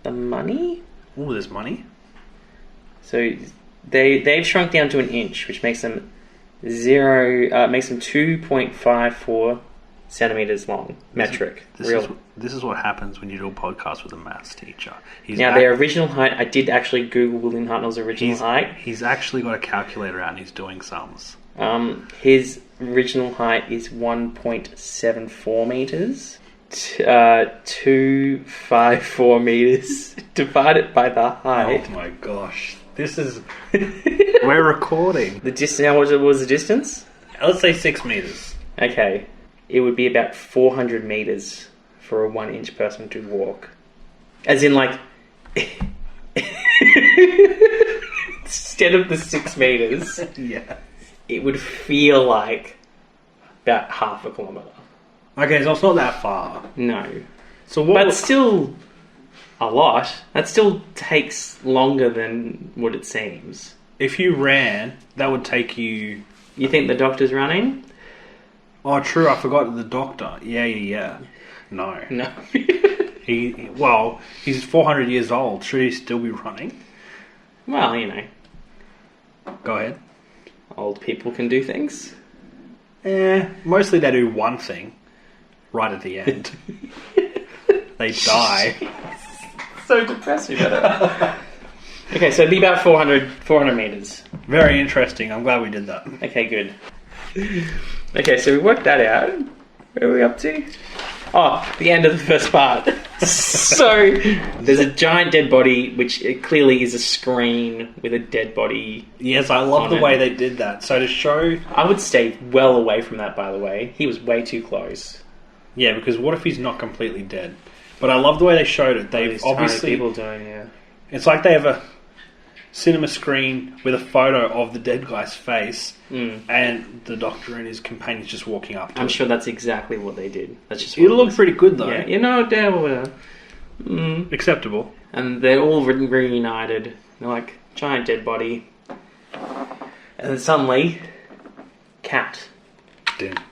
the money. Oh, there's money. So they've shrunk down to an inch, which makes them 2.54 centimeters long, metric. This is what happens when you do a podcast with a maths teacher. Their original height, I did actually Google William Hartnell's original height. He's actually got a calculator out and he's doing sums. His original height is 1.74 meters. 254 meters divided by the height. Oh my gosh. This is... We're recording. The distance, what was the distance? Let's say 6 meters. Okay. It would be about 400 meters for a 1-inch person to walk. As in, like... instead of the 6 meters... Yeah. It would feel like about half a kilometre. Okay, so it's not that far. No. So what? But still a lot. That still takes longer than what it seems. If you ran, that would take you... You think the doctor's running? Oh, true. I forgot the doctor. Yeah. No. He's 400 years old. Should he still be running? Well, you know. Go ahead. Old people can do things. Mostly they do one thing right at the end. They die. So depressing. Okay, so it'd be about 400 meters. Very interesting. I'm glad we did that. Okay, good. Okay, so we worked that out. Where are we up to? Oh, the end of the first part. So, there's a giant dead body, which it clearly is a screen with a dead body. Yes, I love the way they did that. So to show... I would stay well away from that, by the way. He was way too close. Yeah, because what if he's not completely dead? But I love the way they showed it. They've obviously... people doing, yeah. It's like they have a cinema screen with a photo of the dead guy's face and the doctor and his companions just walking up to I'm it. sure that's exactly what they did. That's just It looked pretty good, though. Yeah, you know, Acceptable. And they're all reunited. They're like, giant dead body. And then suddenly, cat.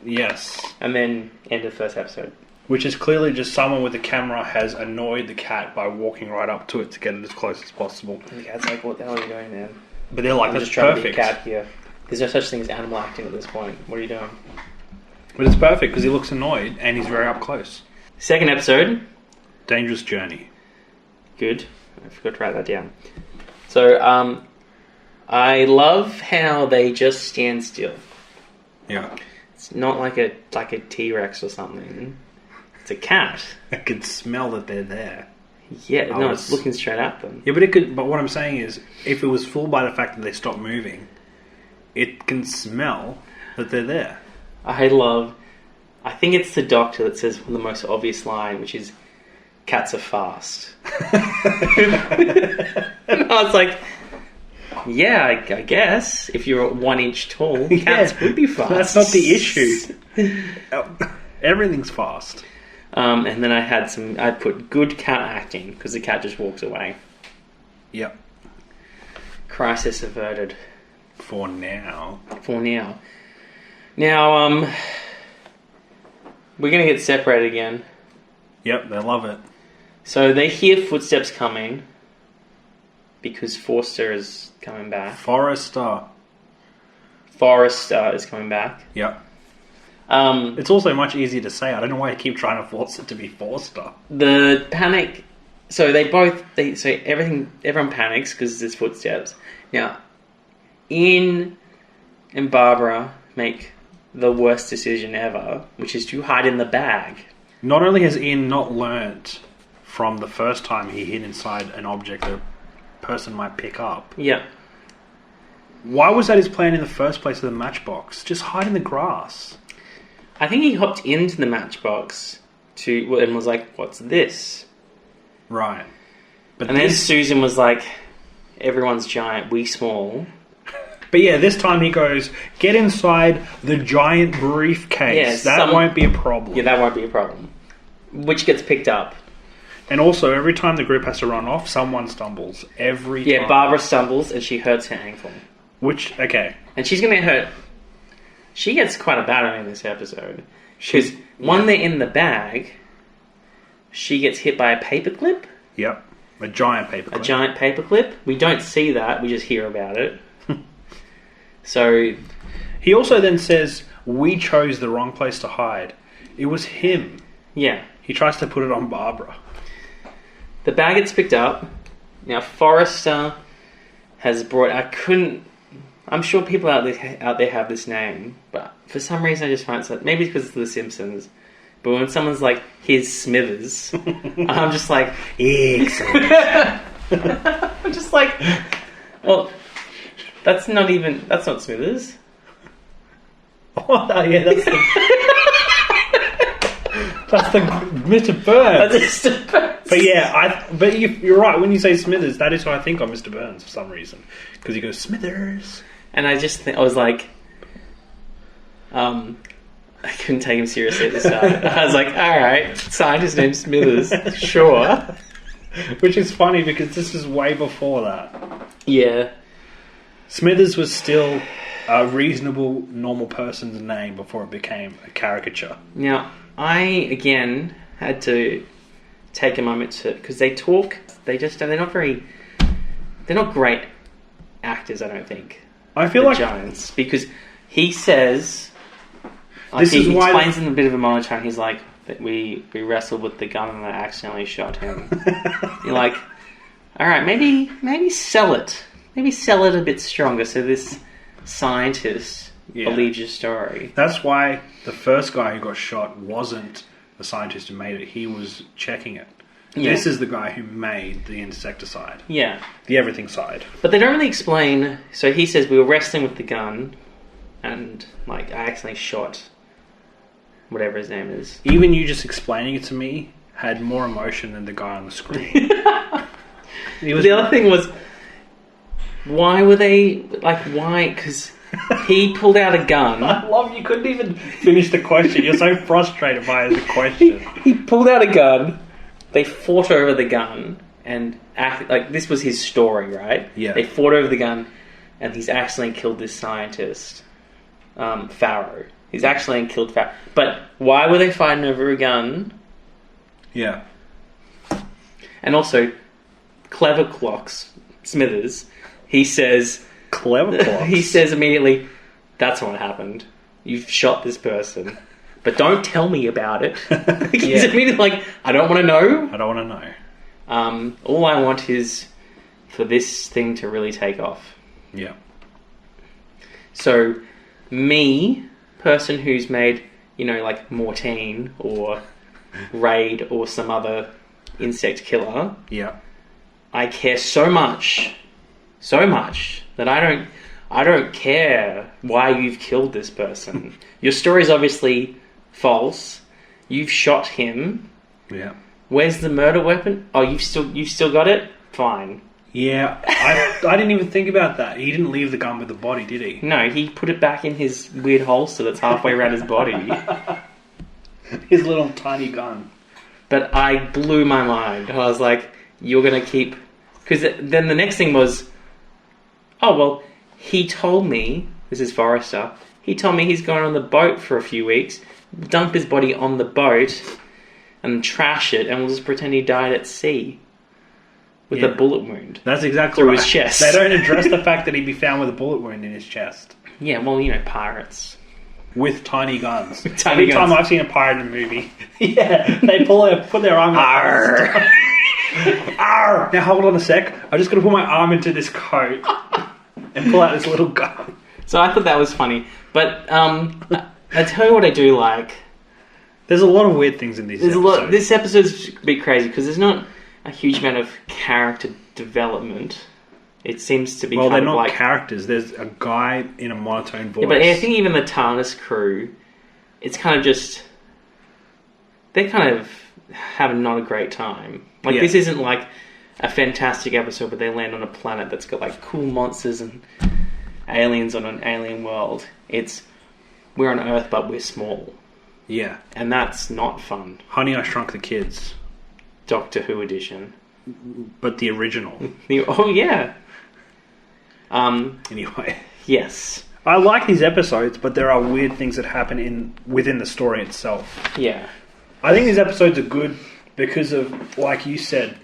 Yes. And then end of first episode. Which is clearly just someone with a camera has annoyed the cat by walking right up to it to get it as close as possible. And the cat's like, what the hell are you doing, man? But they're like, I'm that's just trying to be a perfect. cat here. There's no such thing as animal acting at this point. What are you doing? But it's perfect because he looks annoyed and he's very up close. Second episode. Dangerous Journey. Good. I forgot to write that down. So, I love how they just stand still. Yeah. It's not like a T-Rex or something. It's a cat. I could smell that they're there. Yeah, no, it's looking straight at them. Yeah, but it could. But what I'm saying is, if it was fooled by the fact that they stopped moving, it can smell that they're there. I think it's the doctor that says the most obvious line, which is, "Cats are fast." And I was like, yeah, I guess if you're 1 inch tall, cats would be fast. That's not the issue. Everything's fast. And then I put good cat acting because the cat just walks away. Yep. Crisis averted. For now. Now, we're going to get separated again. Yep, they love it. So they hear footsteps coming because Forster is coming back. Forrester Forrester is coming back. Yep. It's also much easier to say. I don't know why I keep trying to force it to be Forster. The panic. So everyone panics because there's footsteps. Now, Ian and Barbara make the worst decision ever, which is to hide in the bag. Not only has Ian not learnt from the first time he hid inside an object that a person might pick up. Yeah. Why was that his plan in the first place with the matchbox? Just hide in the grass. I think he hopped into the matchbox and was like, "What's this?" Right. But then Susan was like, "Everyone's giant, we small." But yeah, this time he goes, "Get inside the giant briefcase." That won't be a problem. Yeah, that won't be a problem. Which gets picked up. And also, every time the group has to run off, someone stumbles. Every time. Yeah, Barbara stumbles and she hurts her ankle. Which, okay. And she's going to get hurt. She gets quite a bad one in this episode. Because when they're in the bag, she gets hit by a paperclip. Yep. A giant paperclip. A giant paperclip. We don't see that. We just hear about it. So... He also then says, "We chose the wrong place to hide." It was him. Yeah. He tries to put it on Barbara. The bag gets picked up. Now, Forrester has brought... I'm sure people out there have this name, but for some reason I just find it... Maybe because it's The Simpsons. But when someone's like, "Here's Smithers," I'm just like... Excellent. I'm just like... Well, that's not Smithers. Oh, yeah, that's the... That's the Mr. Burns. That's Mr. Burns. But yeah, you're right. When you say Smithers, that is who I think of Mr. Burns for some reason. Because he goes, "Smithers." And I was like... I couldn't take him seriously at the start. I was like, alright, scientist named Smithers. Sure. Which is funny because this is way before that. Yeah. Smithers was still a reasonable, normal person's name before it became a caricature. Now, I, again, had to take a moment to... Because they talk... They're not great actors, I don't think. I feel like... Jones. Because he says... He explains in a bit of a monotone, he's like, that we wrestled with the gun and I accidentally shot him. You're like, alright, maybe sell it. Maybe sell it a bit stronger so this scientist believes your story. That's why the first guy who got shot wasn't the scientist who made it. He was checking it. Yeah. This is the guy who made the insecticide. Yeah. The everything-cide. But they don't really explain... So he says, we were wrestling with the gun and I accidentally shot... whatever his name is. Even you just explaining it to me had more emotion than the guy on the screen. The other thing was, why were they... why? Because he pulled out a gun. I love you couldn't even finish the question. You're so frustrated by the question. He pulled out a gun. They fought over the gun and acted like this was his story, right? Yeah. They fought over the gun and he's accidentally killed this scientist, Farrow. He's actually killed Farrow. But why were they fighting over a gun? Yeah. And also, Clever Clocks, Smithers, he says, Clever plots. He says immediately, "That's what happened. You've shot this person, but don't tell me about it." He's immediately like, "I don't want to know. I don't want to know. All I want is for this thing to really take off." Yeah. So, me, person who's made, like Mortine or Raid or some other insect killer, Yeah. I care so much that I don't care why you've killed this person. Your story's obviously false. You've shot him. Yeah. Where's the murder weapon? Oh, you've still got it? Fine. Yeah, I didn't even think about that. He didn't leave the gun with the body, did he? No, he put it back in his weird holster that's halfway around his body. His little tiny gun. But I blew my mind. I was like, you're going to keep... Because then the next thing was, oh, well, he told me, this is Forrester, he told me he's going on the boat for a few weeks, dump his body on the boat and trash it, and we'll just pretend he died at sea. With a bullet wound. That's exactly through right. his chest. They don't address the fact that he'd be found with a bullet wound in his chest. Yeah, well, pirates. With tiny guns. Tiny Every guns. time I've seen a pirate in a movie, they put their arm Arr. Arr! Now hold on a sec. I'm just going to put my arm into this coat and pull out this little gun. So I thought that was funny. But I tell you what I do like. There's a lot of weird things in these episodes. This episode's a bit crazy because there's not a huge amount of character development. It seems to be Well, kind they're of not like... characters. There's a guy in a monotone voice. Yeah, but I think even the Tardis crew, it's kind of just... They kind of have not a great time. Like, this isn't like a fantastic episode where they land on a planet that's got, like, cool monsters and aliens on an alien world. It's, we're on Earth, but we're small. Yeah. And that's not fun. Honey, I Shrunk the Kids. Doctor Who edition. But the original. Oh, yeah. Anyway. Yes. I like these episodes, but there are weird things that happen within the story itself. Yeah. I think these episodes are good because of, like you said,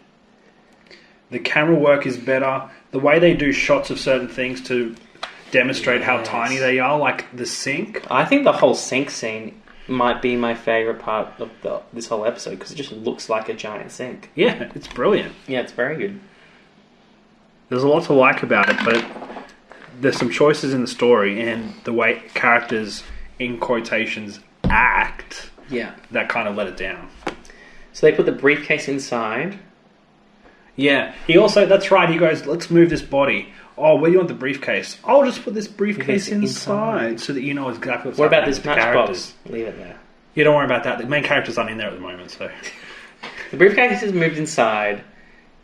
the camera work is better. The way they do shots of certain things to demonstrate how tiny they are, like the sink. I think the whole sink scene might be my favourite part of this whole episode because it just looks like a giant sink. Yeah, it's brilliant. Yeah, it's very good. There's a lot to like about it, but there's some choices in the story and the way characters, in quotations, act that kind of let it down. So they put the briefcase inside. Yeah. He also, that's right, he goes, let's move this body. Oh, where do you want the briefcase? I'll just put this briefcase inside so that you know exactly what's What about happening this with the characters. matchbox? Leave it there. Yeah, don't worry about that. The main characters aren't in there at the moment, so... The briefcase is moved inside.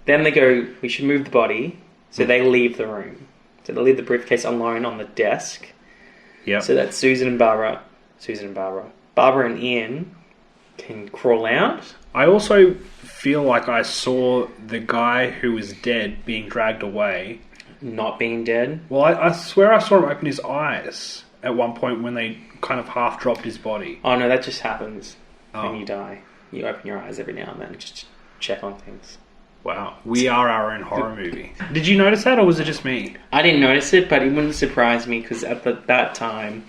Then they go, we should move the body. So they leave the room. So they leave the briefcase alone on the desk. Yeah. So that Barbara and Ian can crawl out. I also feel like I saw the guy who was dead being dragged away. Not being dead. Well, I swear I saw him open his eyes at one point when they kind of half dropped his body. Oh no, that just happens when you die. You open your eyes every now and then just to check on things. Wow. We are our own horror movie. Did you notice that, or was it just me? I didn't notice it, but it wouldn't surprise me because at that time,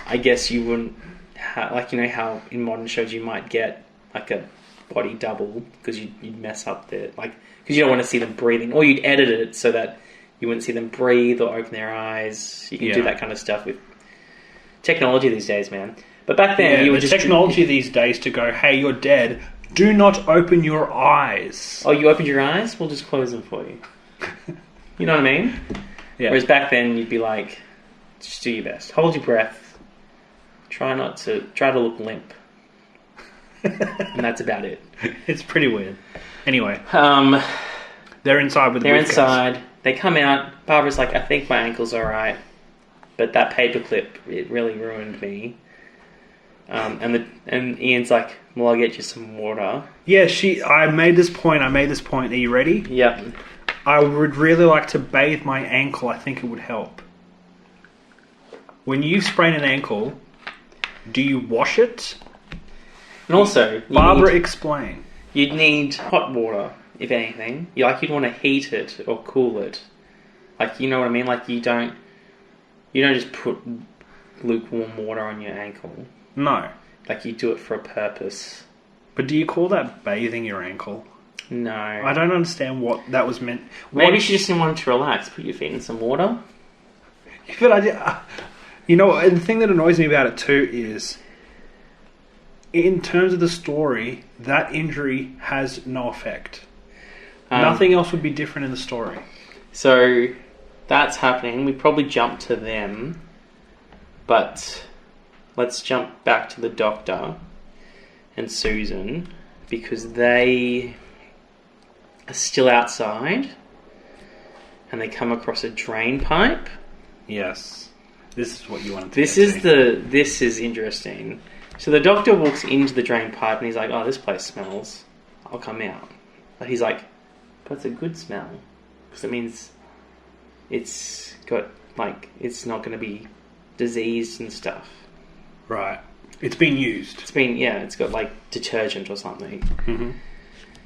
I guess you wouldn't like, you know how in modern shows you might get like a body double because you'd mess up because you don't want to see them breathing, or you'd edit it so that you wouldn't see them breathe or open their eyes. You can do that kind of stuff with technology these days, man. But back then, you would just... technology these days to go, hey, you're dead, do not open your eyes. Oh, you opened your eyes? We'll just close them for you. You know what I mean? Yeah. Whereas back then, you'd be like, just do your best. Hold your breath. Try to look limp. And that's about it. It's pretty weird. Anyway. They're inside with the They're briefcase. inside. They come out. Barbara's like, I think my ankle's alright. But that paperclip, it really ruined me. And Ian's like, well, I'll get you some water. Yeah, I made this point. Are you ready? Yep. I would really like to bathe my ankle. I think it would help. When you sprain an ankle, do you wash it? And also, Barbara, explain. You'd need hot water, if anything. You'd want to heat it or cool it. Like, you know what I mean? Like, you don't just put lukewarm water on your ankle. No. Like, you do it for a purpose. But do you call that bathing your ankle? No. I don't understand what that was meant. Maybe she just didn't want to relax. Put your feet in some water. But you know, and the thing that annoys me about it too is, in terms of the story, that injury has no effect. Nothing else would be different in the story. So, that's happening. We probably jump to them. But let's jump back to the Doctor and Susan, because they are still outside and they come across a drain pipe. Yes. This is what you wanted to This is interesting. So the Doctor walks into the drain pipe and he's like, oh, this place smells. I'll come out. But he's like, but it's a good smell. Because it means it's got, like, it's not going to be diseased and stuff. Right. It's been used. It's got, like, detergent or something. Mm-hmm.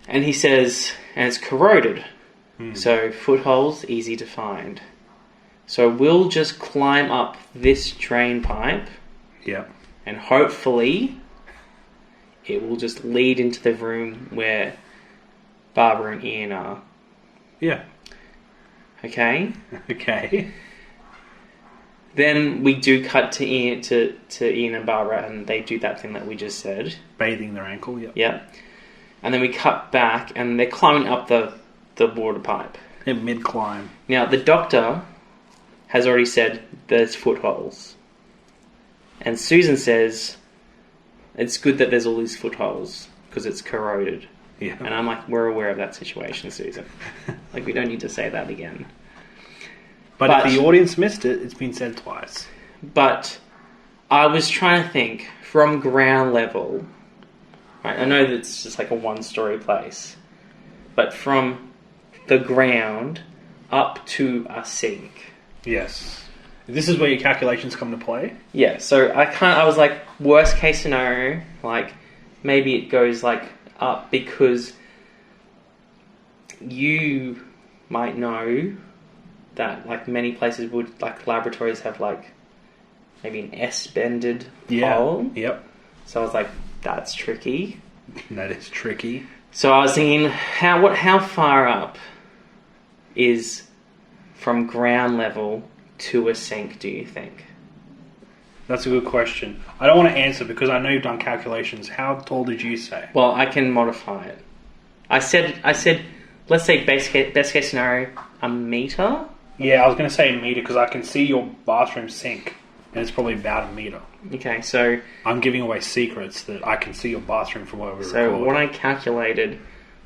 And he says, and it's corroded. So footholes, easy to find. So we'll just climb up this drain pipe. Yeah. And hopefully it will just lead into the room where Barbara and Ian are. Yeah. Okay? Okay. Then we do cut to Ian and Barbara, and they do that thing that we just said. Bathing their ankle, yeah. Yep. And then we cut back, and they're climbing up the water pipe. In mid-climb. Now, the Doctor has already said there's footholes. And Susan says it's good that there's all these footholes because it's corroded. Yeah. And I'm like, we're aware of that situation, Susan. Like, we don't need to say that again. But if the audience missed it, it's been said twice. But I was trying to think from ground level. Right? I know that it's just like a one-story place. But from the ground up to a sink. Yes. This is where your calculations come to play? Yeah, so I was like, worst case scenario, like, maybe it goes, like, up because you might know that, like, many places would, like, laboratories have, like, maybe an S-bended hole. Yep. So I was like, that's tricky. That is tricky. So I was thinking, how far up is from ground level to a sink, do you think? That's a good question. I don't want to answer because I know you've done calculations. How tall did you say? Well, I can modify it. I said, let's say best case scenario, a meter? Yeah, I was going to say a meter because I can see your bathroom sink and it's probably about a meter. Okay, so... I'm giving away secrets that I can see your bathroom from where we record. So what I calculated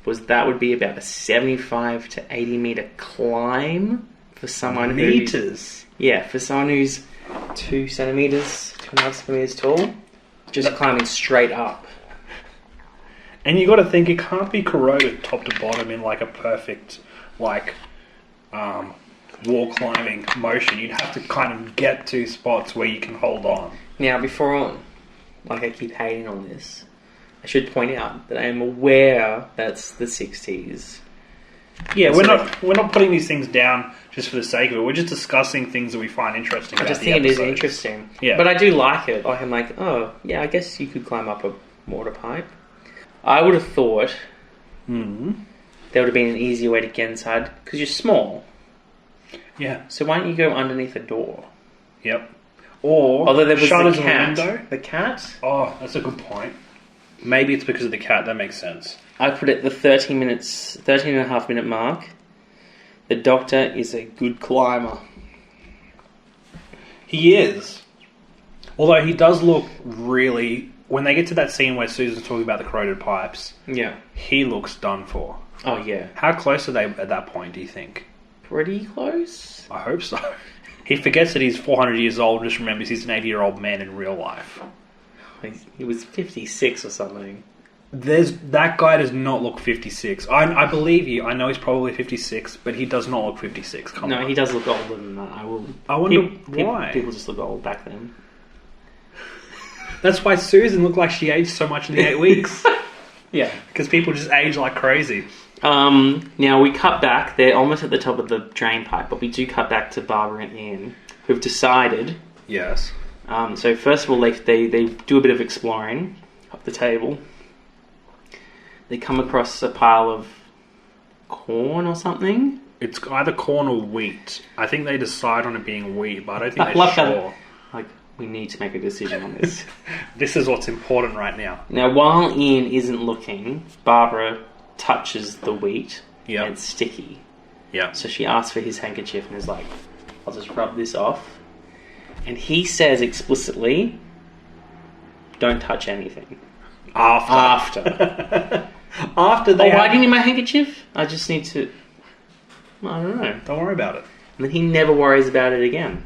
was that would be about a 75 to 80 meter climb for someone Meters? For someone who's 2.5 centimeters tall, just climbing straight up. And you got to think, it can't be corroded top to bottom in like a perfect, like, wall climbing motion. You'd have to kind of get to spots where you can hold on. Now, before, like, I keep hating on this, I should point out that I am aware that's the 60s. Yeah, we're not putting these things down just for the sake of it. We're just discussing things that we find interesting. I just think it is interesting. Yeah. But I do like it. Like, I'm like, oh, yeah, I guess you could climb up a water pipe. I would have thought there would have been an easier way to get inside because you're small. Yeah. So why don't you go underneath a door? Yep. Or although there was shutters the in the cat. window. The cat? Oh, that's a good point. Maybe it's because of the cat. That makes sense. I put it the 13 and a half minute mark. The Doctor is a good climber. He is. Although he does look really... When they get to that scene where Susan's talking about the corroded pipes, Yeah. he looks done for. Oh, yeah. How close are they at that point, do you think? Pretty close. I hope so. He forgets that he's 400 years old and just remembers he's an 80-year-old man in real life. He was 56 or something. That guy does not look 56. I believe you. I know he's probably 56, but he does not look 56. Come on. He does look older than that. I wonder why. People just look old back then. That's why Susan looked like she aged so much in the 8 weeks. Yeah. Because people just age like crazy. Now we cut back. They're almost at the top of the drain pipe, but we do cut back to Barbara and Ian, who've decided. Yes. So first of all, they do a bit of exploring up the table. They come across a pile of corn or something. It's either corn or wheat. I think they decide on it being wheat, but I don't think I they're love sure. Like, we need to make a decision on this. This is what's important right now. Now, while Ian isn't looking, Barbara touches the wheat. Yep. And it's sticky. Yeah. So she asks for his handkerchief and is like, I'll just rub this off. And he says explicitly, don't touch anything. After. After they. Why do you need my handkerchief? I just need to. I don't know. Don't worry about it. And then he never worries about it again.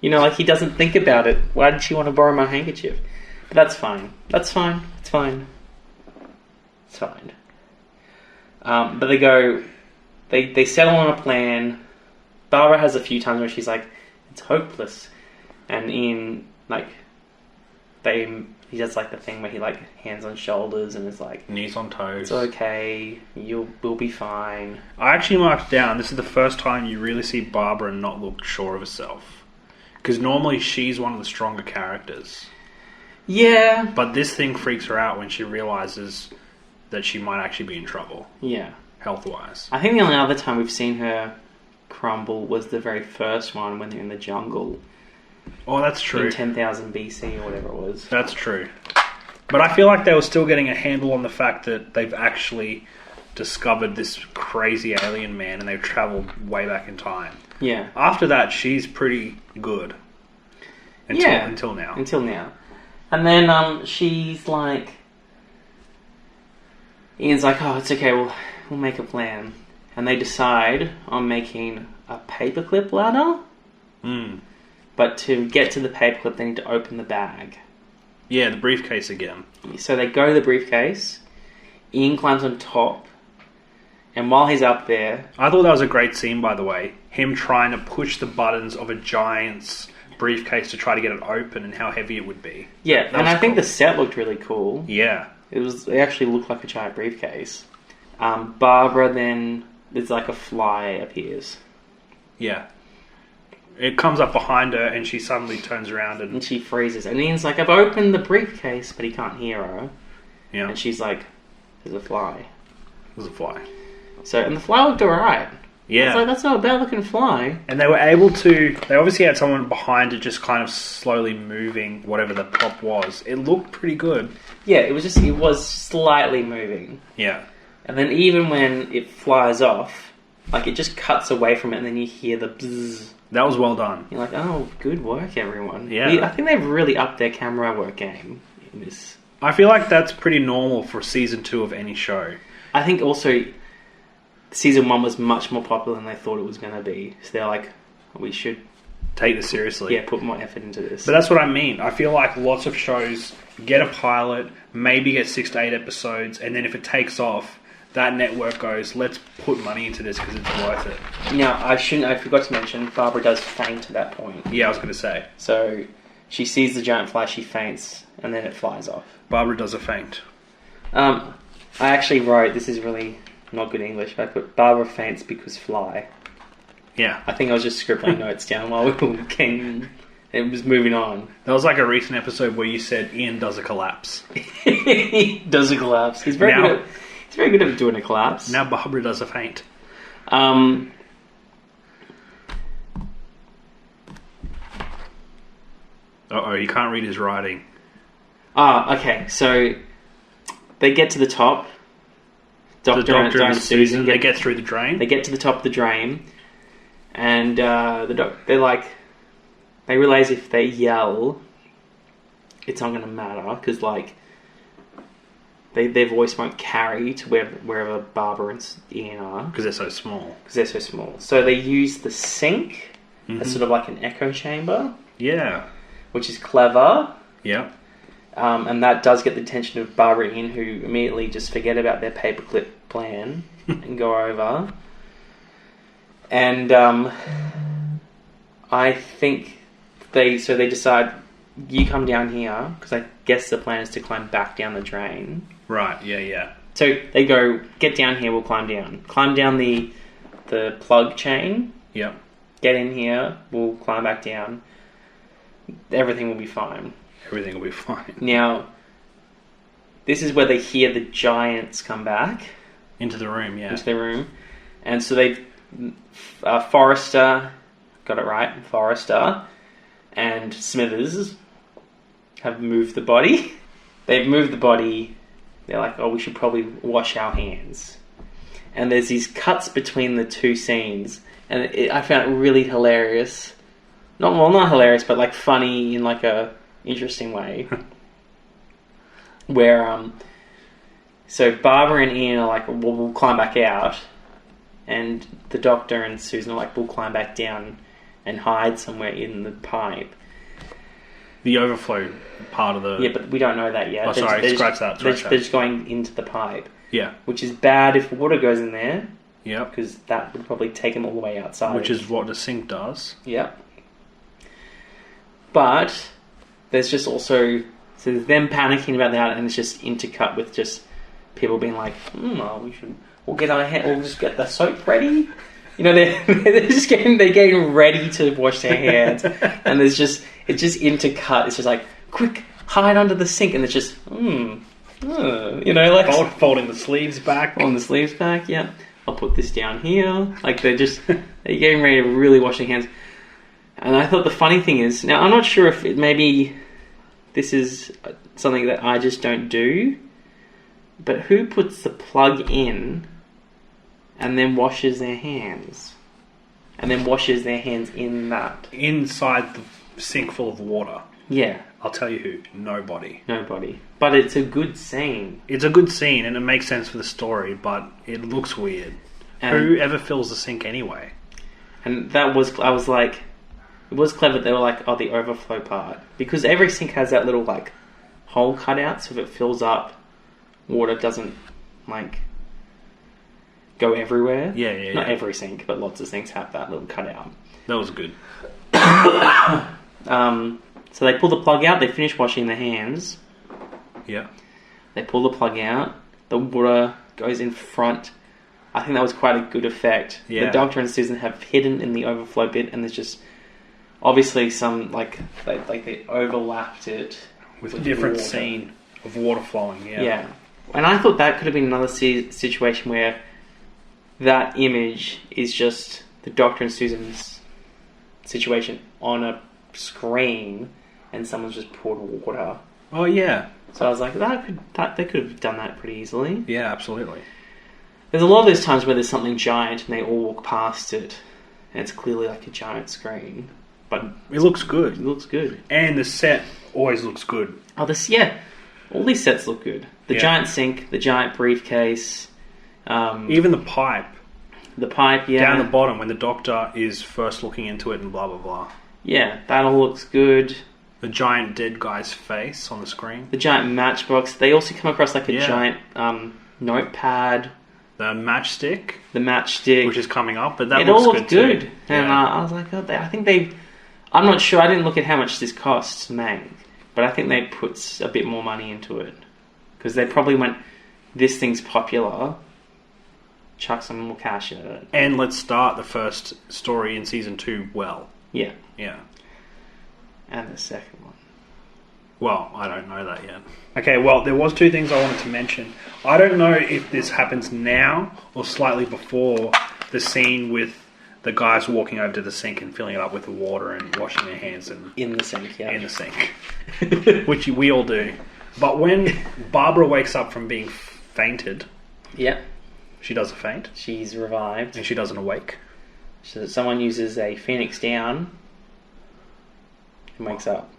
You know, like he doesn't think about it. Why did she want to borrow my handkerchief? But that's fine. That's fine. It's fine. It's fine. But they go. They settle on a plan. Barbara has a few times where she's like, it's hopeless. And Ian, like, he does like the thing where he like hands on shoulders and is like, knees on toes. It's okay. We'll be fine. I actually marked down, this is the first time you really see Barbara not look sure of herself. Because normally she's one of the stronger characters. Yeah. But this thing freaks her out when she realizes that she might actually be in trouble. Yeah. Health-wise. I think the only other time we've seen her crumble was the very first one when they're in the jungle. Oh, that's true. In 10,000 BC or whatever it was. That's true. But I feel like they were still getting a handle on the fact that they've actually discovered this crazy alien man and they've travelled way back in time. Yeah. After that, she's pretty good. Until now. Until now. And then she's like... Ian's like, oh, it's okay, we'll make a plan. And they decide on making a paperclip ladder. But to get to the paperclip, they need to open the bag. Yeah, the briefcase again. So they go to the briefcase. Ian climbs on top. And while he's up there... I thought that was a great scene, by the way. Him trying to push the buttons of a giant's briefcase to try to get it open and how heavy it would be. Yeah, and I think the set looked really cool. Yeah. It actually looked like a giant briefcase. Barbara then... There's like a fly appears. Yeah. It comes up behind her and she suddenly turns around and she freezes. And Ian's like, I've opened the briefcase, but he can't hear her. Yeah. And she's like, there's a fly. There's a fly. So, and the fly looked alright. Yeah. It's like, that's not a bad looking fly. And they were able to... They obviously had someone behind it just kind of slowly moving whatever the prop was. It looked pretty good. Yeah, it was slightly moving. Yeah. And then even when it flies off, like it just cuts away from it and then you hear the bzzz. That was well done. You're like, oh, good work, everyone. Yeah. I think they've really upped their camera work game in this. I feel like that's pretty normal for season 2 of any show. I think also season 1 was much more popular than they thought it was going to be. So they're like, we should take this seriously. Yeah, put more effort into this. But that's what I mean. I feel like lots of shows get a pilot, maybe get 6 to 8 episodes, and then if it takes off, that network goes, let's put money into this because it's worth it. Now, I forgot to mention, Barbara does faint at that point. Yeah, I was going to say. So, she sees the giant fly, she faints, and then it flies off. Barbara does a faint. I actually wrote, this is really not good English, but I put Barbara faints because fly. Yeah. I think I was just scribbling notes down while we were getting... It was moving on. That was like a recent episode where you said Ian does a collapse. He does a collapse. He's very good at doing a collapse. Now Barbara does a faint. Uh-oh, you can't read his writing. Okay. So they get to the top. Doctor and Susan. They get through the drain. They get to the top of the drain, and they're like, they realize if they yell, it's not going to matter because like. Their voice won't carry to wherever Barbara and Ian are. Because they're so small. So they use the sink as sort of like an echo chamber. Yeah. Which is clever. Yeah. And that does get the attention of Barbara and Ian, who immediately just forget about their paperclip plan and go over. And I think they decide, you come down here, because I guess the plan is to climb back down the drain. Right, yeah. So they go, get down here, we'll climb down. Climb down the plug chain, Yep. get in here, we'll climb back down. Everything will be fine. Everything will be fine. Now, this is where they hear the giants come back Into the room, yeah. into the room. And so they've... Forrester, got it right, Forrester and Smithers have moved the body. They've moved the body. They're like, oh, we should probably wash our hands. And there's these cuts between the two scenes. And I found it really hilarious. Not hilarious, but like funny in like a interesting way. Where, so Barbara and Ian are like, well, we'll climb back out. And the Doctor and Susan are like, we'll climb back down and hide somewhere in the pipe. The overflow part of the... Yeah, but we don't know that yet. Oh, sorry, scratch that. They're just going into the pipe. Yeah. Which is bad if water goes in there. Yep. Because that would probably take them all the way outside. Which is what the sink does. Yep. But there's just also... So there's them panicking about that, and it's just intercut with just people being like, we'll just get the soap ready. You know, they're just getting ready to wash their hands, and it's just intercut. It's just like, quick, hide under the sink, and it's just, you know, like folding the sleeves back. On the sleeves back, yeah. I'll put this down here. Like they're getting ready to really wash their hands. And I thought the funny thing is, now I'm not sure if maybe this is something that I just don't do, but who puts the plug in and then washes their hands? And then washes their hands in that? Inside the sink full of water. Yeah. I'll tell you who. Nobody. But it's a good scene. It's a good scene and it makes sense for the story, but it looks weird. And who ever fills the sink anyway? And I was like, it was clever. They were like, oh, the overflow part. Because every sink has that little like hole cut out, so if it fills up, water doesn't like go everywhere. Yeah. Not every sink, but lots of sinks have that little cutout. That was good. So they pull the plug out. They finish washing their hands. Yeah. They pull the plug out. The water goes in front. I think that was quite a good effect. Yeah. The Doctor and Susan have hidden in the overflow bit, and there's just obviously some they overlapped it with a different scene of water flowing. Yeah. And I thought that could have been another situation where that image is just the Doctor and Susan's situation on a screen, and someone's just poured water. Oh yeah. So I was like, they could have done that pretty easily. Yeah, absolutely. There's a lot of those times where there's something giant and they all walk past it, and it's clearly like a giant screen, but it looks good. It looks good, and the set always looks good. Oh, all these sets look good. The giant sink, the giant briefcase, even the pipe. The pipe, yeah. Down the bottom when the Doctor is first looking into it and blah blah blah. Yeah, that all looks good. The giant dead guy's face on the screen. The giant matchbox. They also come across like a giant notepad. The matchstick. Which is coming up, but that it looks all looked good. Too. And I was like, I think they... I'm not sure. I didn't look at how much this costs to make, but I think they put a bit more money into it. Because they probably went, this thing's popular, chuck some more cash in it. And let's start the first story in season 2 well. Yeah. Yeah. And the second one. Well, I don't know that yet. Okay, well, there was 2 things I wanted to mention. I don't know if this happens now or slightly before the scene with the guys walking over to the sink and filling it up with the water and washing their hands and in the sink, yeah. In the sink. Which we all do. But when Barbara wakes up from being fainted... Yeah. She does a faint. She's revived. And she doesn't awake. So someone uses a Phoenix down and wakes up.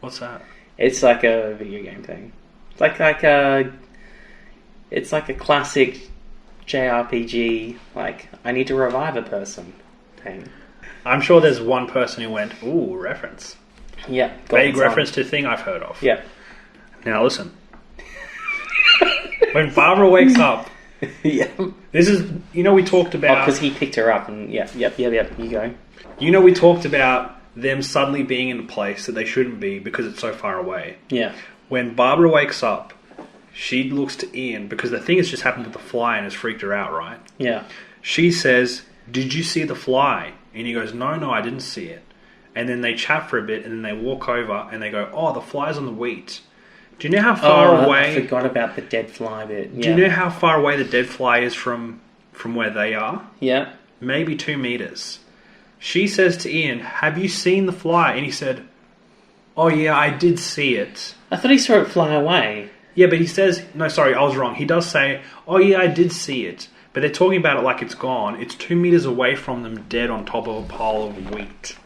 What's that? It's like a video game thing. It's like a classic JRPG, like, I need to revive a person thing. I'm sure there's one person who went, ooh, reference. Yeah. Vague reference to a thing I've heard of. Yeah. Now listen. When Barbara wakes up... Yeah. This is... You know we talked about... because he picked her up and... Yep, you go. You know we talked about them suddenly being in a place that they shouldn't be because it's so far away. Yeah. When Barbara wakes up, she looks to Ian because the thing has just happened with the fly and has freaked her out, right? Yeah. She says, "Did you see the fly?" And he goes, "No, I didn't see it." And then they chat for a bit, and then they walk over and they go, "Oh, the fly's on the wheat." Do you know how far away? I forgot about the dead fly bit. Yeah. Do you know how far away the dead fly is from where they are? Yeah. Maybe 2 meters. She says to Ian, "Have you seen the fly?" And he said, "Oh yeah, I did see it." I thought he saw it fly away. Yeah, but he says, no, sorry, I was wrong. He does say, "Oh yeah, I did see it." But they're talking about it like it's gone. It's 2 meters away from them, dead on top of a pile of wheat.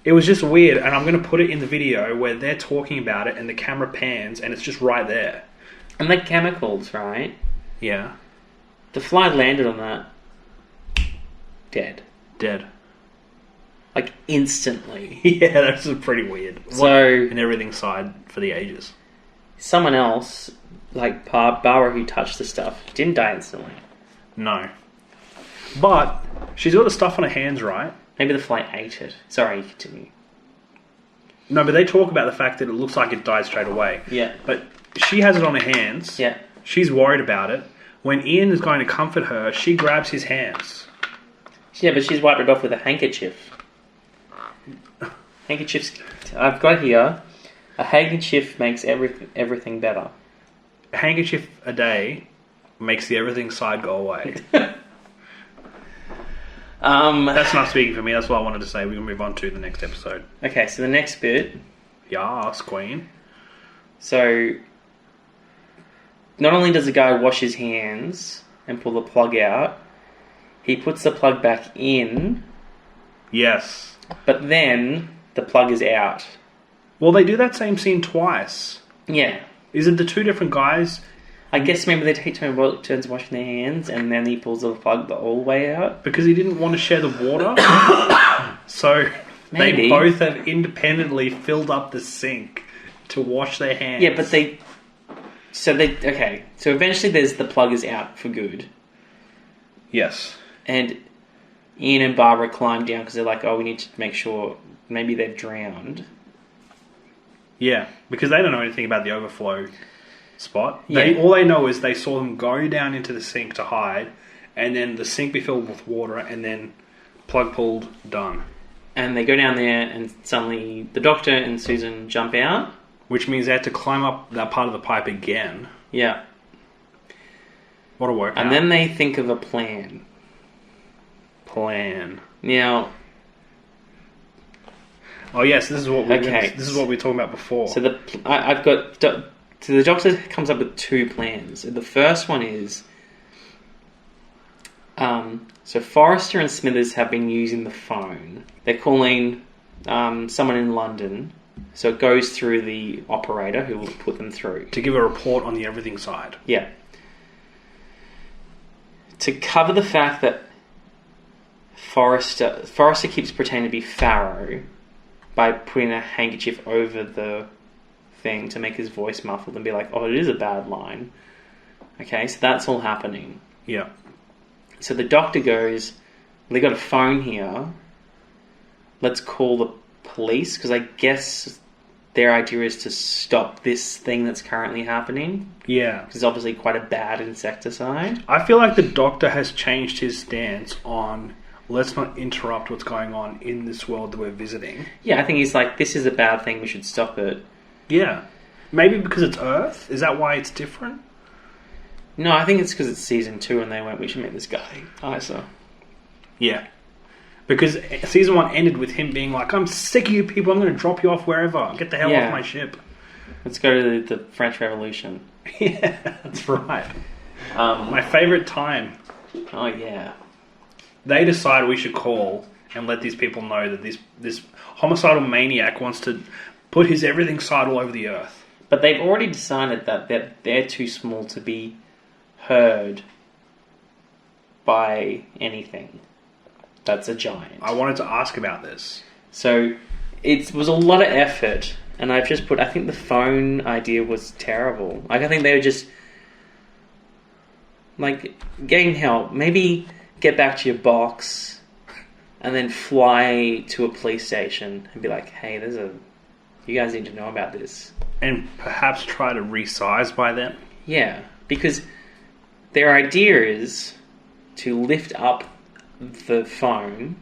It was just weird, and I'm going to put it in the video where they're talking about it and the camera pans and it's just right there. And the chemicals, right? Yeah. The fly landed on that. Dead. Like, instantly. Yeah, that's pretty weird. So... And EVERYTHING-CIDE for the ages. Someone else, like Barbara who touched the stuff, didn't die instantly. No. But she's got the stuff on her hands, right? Maybe the fly ate it. Sorry, continue. No, but they talk about the fact that it looks like it died straight away. Yeah. But she has it on her hands. Yeah. She's worried about it. When Ian is going to comfort her, she grabs his hands. Yeah, but she's wiped it off with a handkerchief. Handkerchiefs... I've got here... A handkerchief makes everything better. A handkerchief a day makes the EVERYTHING-CIDE go away. That's not speaking for me. That's what I wanted to say. We're going to move on to the next episode. Okay, so the next bit... Yes, Queen. So... Not only does the guy wash his hands and pull the plug out, he puts the plug back in. Yes. But then the plug is out. Well, they do that same scene twice. Yeah. Is it the 2 different guys? I guess maybe they take turns washing their hands and then he pulls the plug all the way out. Because he didn't want to share the water. So Maybe. They both have independently filled up the sink to wash their hands. Yeah, but they... So eventually the plug is out for good. Yes. And Ian and Barbara climb down because they're like, oh, we need to make sure maybe they've drowned. Yeah, because they don't know anything about the overflow spot. Yeah. All they know is they saw them go down into the sink to hide, and then the sink be filled with water, and then plug pulled, done. And they go down there, and suddenly the doctor and Susan jump out. Which means they had to climb up that part of the pipe again. Yeah. What a workout. And then they think of a plan. Now... Oh yes, this is what we were talking about before. So the doctor comes up with 2 plans. The first one is... So Forrester and Smithers have been using the phone. They're calling someone in London. So it goes through the operator who will put them through. To give a report on the EVERYTHING-CIDE. Yeah. To cover the fact that Forrester keeps pretending to be Pharaoh by putting a handkerchief over the thing to make his voice muffled and be like, oh, it is a bad line. Okay, so that's all happening. Yeah. So the doctor goes, they got a phone here. Let's call the police, because I guess their idea is to stop this thing that's currently happening. Yeah. Because it's obviously quite a bad insecticide. I feel like the doctor has changed his stance on let's not interrupt what's going on in this world that we're visiting. Yeah, I think he's like, this is a bad thing, we should stop it. Yeah. Maybe because it's Earth? Is that why it's different? No, I think it's because it's season 2 and they went, we should make this guy ISA. Yeah. Because season 1 ended with him being like, I'm sick of you people, I'm going to drop you off wherever. Get the hell off my ship. Let's go to the French Revolution. Yeah, that's right. My favourite time. Oh, yeah. They decide we should call and let these people know that this homicidal maniac wants to put his EVERYTHING-CIDE all over the earth. But they've already decided that they're too small to be heard by anything that's a giant. I wanted to ask about this. So it was a lot of effort, and I think the phone idea was terrible. Like, I think they were just like getting help. Maybe get back to your box and then fly to a police station and be like, hey, you guys need to know about this. And perhaps try to resize by then. Yeah, because their idea is to lift up the phone.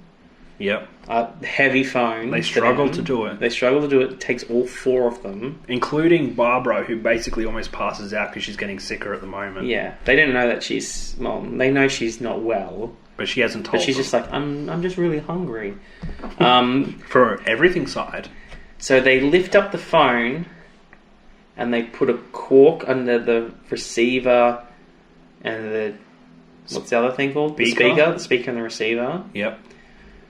Yep. A heavy phone. They struggle to do it. They struggle to do it. It takes all 4 of them. Including Barbara, who basically almost passes out because she's getting sicker at the moment. Yeah. They don't know that she's... Well, they know she's not well. But she hasn't told But she's them. just like, I'm just really hungry. For EVERYTHING-CIDE. So they lift up the phone and they put a cork under the receiver and the... What's the other thing called? Speaker? The speaker and the receiver. Yep.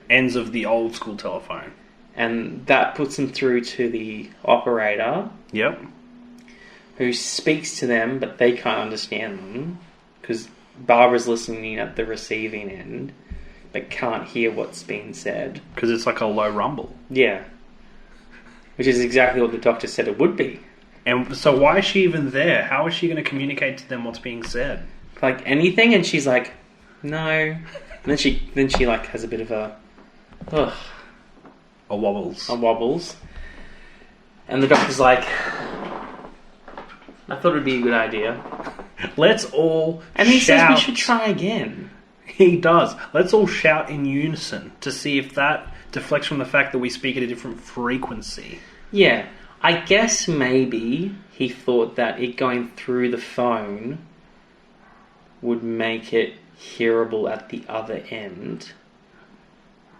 Ends of the old school telephone. And that puts them through to the operator. Yep. Who speaks to them, but they can't understand them. Because Barbara's listening at the receiving end, but can't hear what's being said. Because it's like a low rumble. Yeah. Which is exactly what the doctor said it would be. And so why is she even there? How is she going to communicate to them what's being said? Like anything, and she's like, no. And then she like has a bit of a... Ugh. A wobbles. Wobbles. And the doctor's like, I thought it would be a good idea. Let's all And he shout. says we should try again. He does. Let's all shout in unison to see if that deflects from the fact that we speak at a different frequency. Yeah. I guess maybe he thought that it going through the phone would make it hearable at the other end.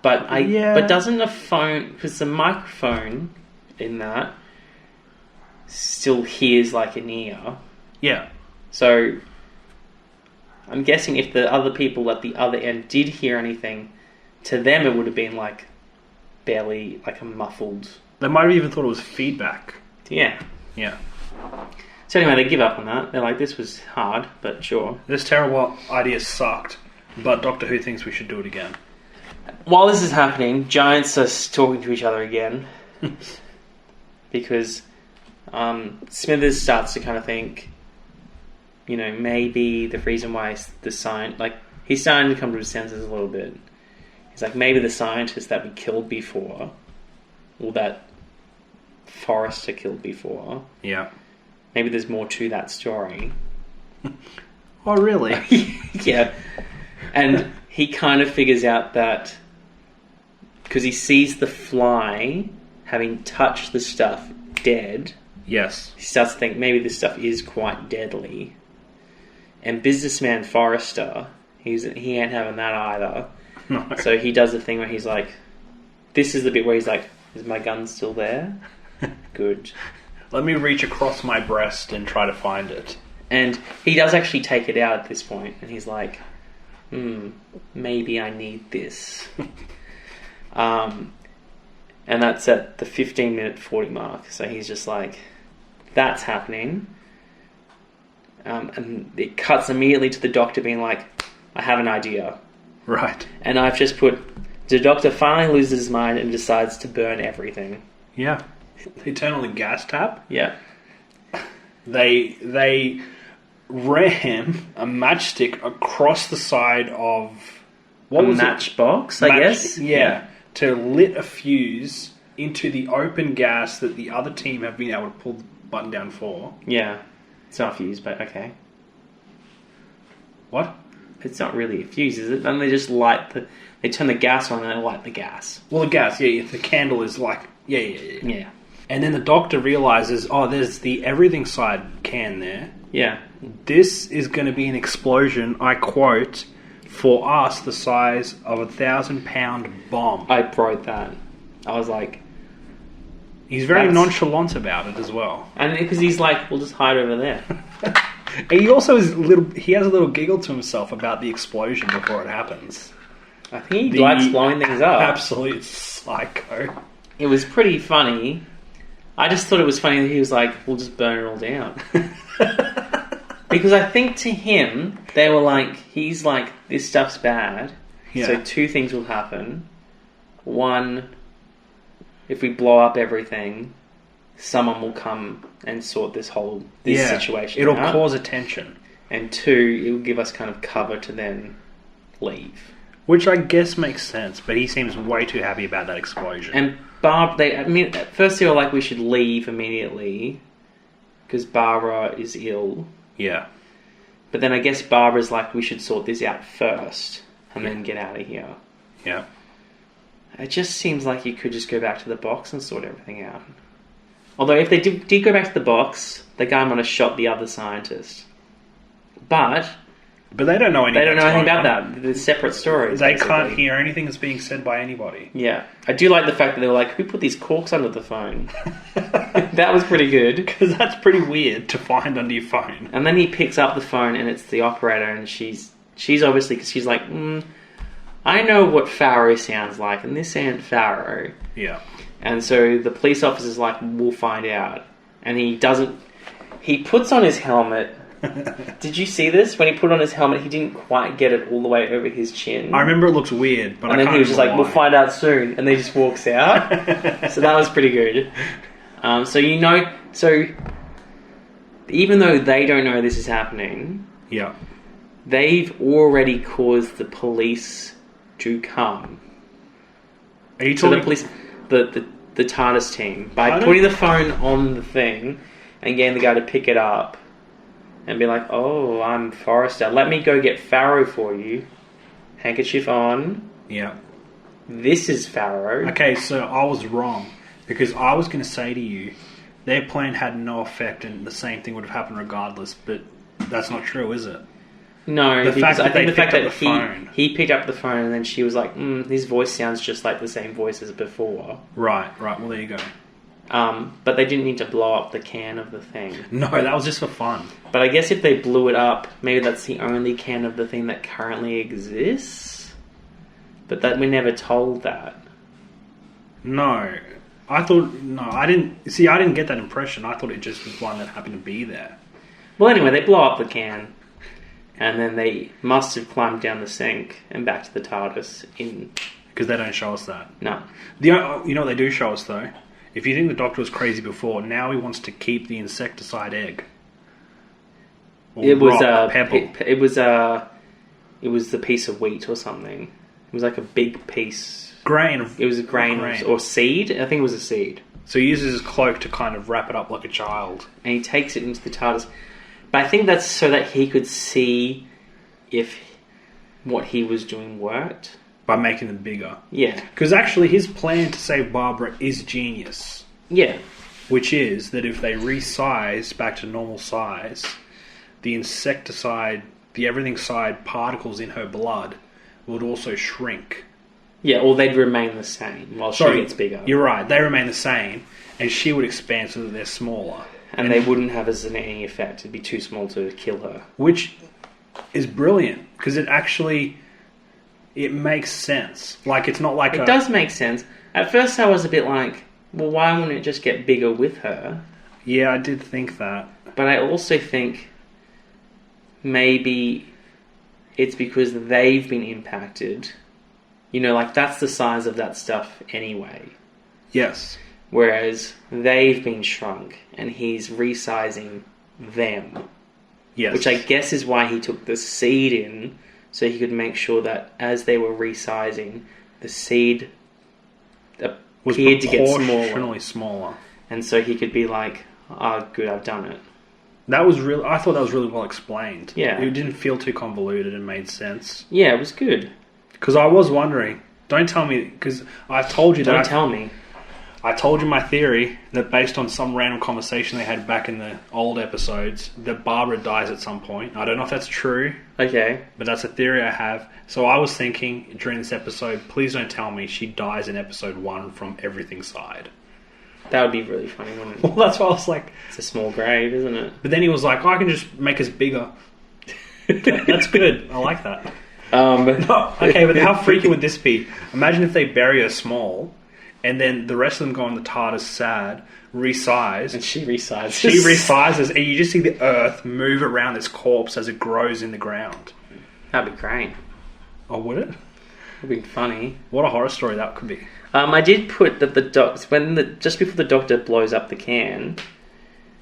But but doesn't a phone, because the microphone in that still hears like an ear. Yeah. So I'm guessing if the other people at the other end did hear anything, to them it would have been like barely like a muffled. They might have even thought it was feedback. Yeah. Yeah. So anyway, they give up on that. They're like, this was hard, but sure. This terrible idea sucked, but Doctor Who thinks we should do it again. While this is happening, Giants are talking to each other again. Because Smithers starts to kind of think, you know, maybe the reason why the science... Like, he's starting to come to his senses a little bit. He's like, maybe the scientist that we killed before, or that Forrester killed before... Yeah. Maybe there's more to that story. Oh, really? Yeah. And he kind of figures out that... Because he sees the fly having touched the stuff dead. Yes. He starts to think maybe this stuff is quite deadly. And businessman Forrester, he ain't having that either. No. So he does the thing where he's like... This is the bit where he's like, is my gun still there? Good. Let me reach across my breast and try to find it. And he does actually take it out at this point, and he's like, maybe I need this. And that's at the 15-minute 40 mark. So he's just like, that's happening. And it cuts immediately to the doctor being like, I have an idea. Right. And I've just put, the doctor finally loses his mind and decides to burn everything. Yeah. They turn on the gas tap. Yeah. They ram a matchstick across the side of... What was matchbox, I guess? Yeah. To lit a fuse into the open gas that the other team have been able to pull the button down for. Yeah. It's not a fuse, but okay. What? It's not really a fuse, is it? And they just they turn the gas on and they light the gas. Well, the gas, yeah. The candle is like... Yeah. Yeah. And then the doctor realizes, there's the EVERYTHING-CIDE can there. Yeah. This is going to be an explosion, I quote, for us the size of a 1,000-pound bomb. I wrote that. I was like... He's very nonchalant about it as well. And because he's like, we'll just hide over there. And he also has a little giggle to himself about the explosion before it happens. I think he likes blowing things up. Absolute psycho. It was pretty funny. I just thought it was funny that he was like, we'll just burn it all down. Because I think to him, they were like, he's like, this stuff's bad. Yeah. So 2 things will happen. One, if we blow up everything, someone will come and sort this situation it'll out. cause attention. And 2, it will give us kind of cover to then leave. Which I guess makes sense, but he seems way too happy about that explosion. And Barb, at first they were like, we should leave immediately. because Barbara is ill. Yeah. But then I guess Barbara's like, we should sort this out first and then get out of here. Yeah. It just seems like you could just go back to the box and sort everything out. Although if they did go back to the box, the guy might have shot the other scientist. But they don't know anything. They don't know anything about that. They're separate stories. They can't hear anything that's being said by anybody. Yeah. I do like the fact that they were like, who put these corks under the phone? That was pretty good. Because that's pretty weird to find under your phone. And then he picks up the phone and it's the operator, and she's obviously, because she's like, I know what Pharaoh sounds like, and this ain't Pharaoh. Yeah. And so the police officer's like, we'll find out. And he puts on his helmet. Did you see this? When he put on his helmet, he didn't quite get it all the way over his chin. I remember it looked weird, but and then he was just like, we'll find out soon. And then he just walks out. So that was pretty good. So even though they don't know this is happening, yeah, they've already caused the police to come. Are you so talking... the police, the TARDIS team, by putting the phone on the thing and getting the guy to pick it up and be like, oh, I'm Forrester. Let me go get Pharaoh for you. Handkerchief on. Yeah. This is Pharaoh. Okay, so I was wrong. Because I was going to say to you, their plan had no effect and the same thing would have happened regardless, but that's not true, is it? No, I think the fact that he picked up the phone and then she was like, his voice sounds just like the same voice as before. Right. Well, there you go. But they didn't need to blow up the can of the thing. No, that was just for fun. But I guess if they blew it up, maybe that's the only can of the thing that currently exists. But that we're never told that. No. I didn't get that impression. I thought it just was one that happened to be there. Well, anyway, they blow up the can. And then they must have climbed down the sink and back to the TARDIS in... Because they don't show us that. No. You know what they do show us, though? If you think the Doctor was crazy before, now he wants to keep the insecticide egg. It was a pebble. It was the piece of wheat or something. It was like a big piece. Grain. It was a grain. Or seed. I think it was a seed. So he uses his cloak to kind of wrap it up like a child. And he takes it into the TARDIS. But I think that's so that he could see if what he was doing worked. By making them bigger. Yeah. Because actually his plan to save Barbara is genius. Yeah. Which is that if they resize back to normal size, the insecticide, the everything-cide particles in her blood would also shrink. Yeah, or they'd remain the same while she gets bigger. You're right, they remain the same, and she would expand so that they're smaller. And they wouldn't have any effect. It'd be too small to kill her. Which is brilliant, because it makes sense. Like, it's not like It does make sense. At first I was a bit like, well, why wouldn't it just get bigger with her? Yeah, I did think that. But I also think maybe it's because they've been impacted. You know, like, that's the size of that stuff anyway. Yes. Whereas they've been shrunk, and he's resizing them. Yes. Which I guess is why he took the seed in, so he could make sure that as they were resizing, the seed appeared to get smaller. And so he could be like, oh, good, I've done it. I thought that was really well explained. Yeah. It didn't feel too convoluted and made sense. Yeah, it was good. Because I was wondering, don't tell me, because I told you that... Don't tell me. I told you my theory that based on some random conversation they had back in the old episodes, that Barbara dies at some point. I don't know if that's true. Okay. But that's a theory I have. So I was thinking during this episode, please don't tell me she dies in episode 1 from EVERYTHING-CIDE. That would be really funny, wouldn't it? Well, that's why I was like... It's a small grave, isn't it? But then he was like, I can just make us bigger. That's good. I like that. Okay, but how freaky would this be? Imagine if they bury her small... And then the rest of them go on the TARDIS sad, resize. And she resizes. She resizes, and you just see the Earth move around this corpse as it grows in the ground. That'd be great. Oh, would it? That'd be funny. What a horror story that could be. I did put that just before the Doctor blows up the can,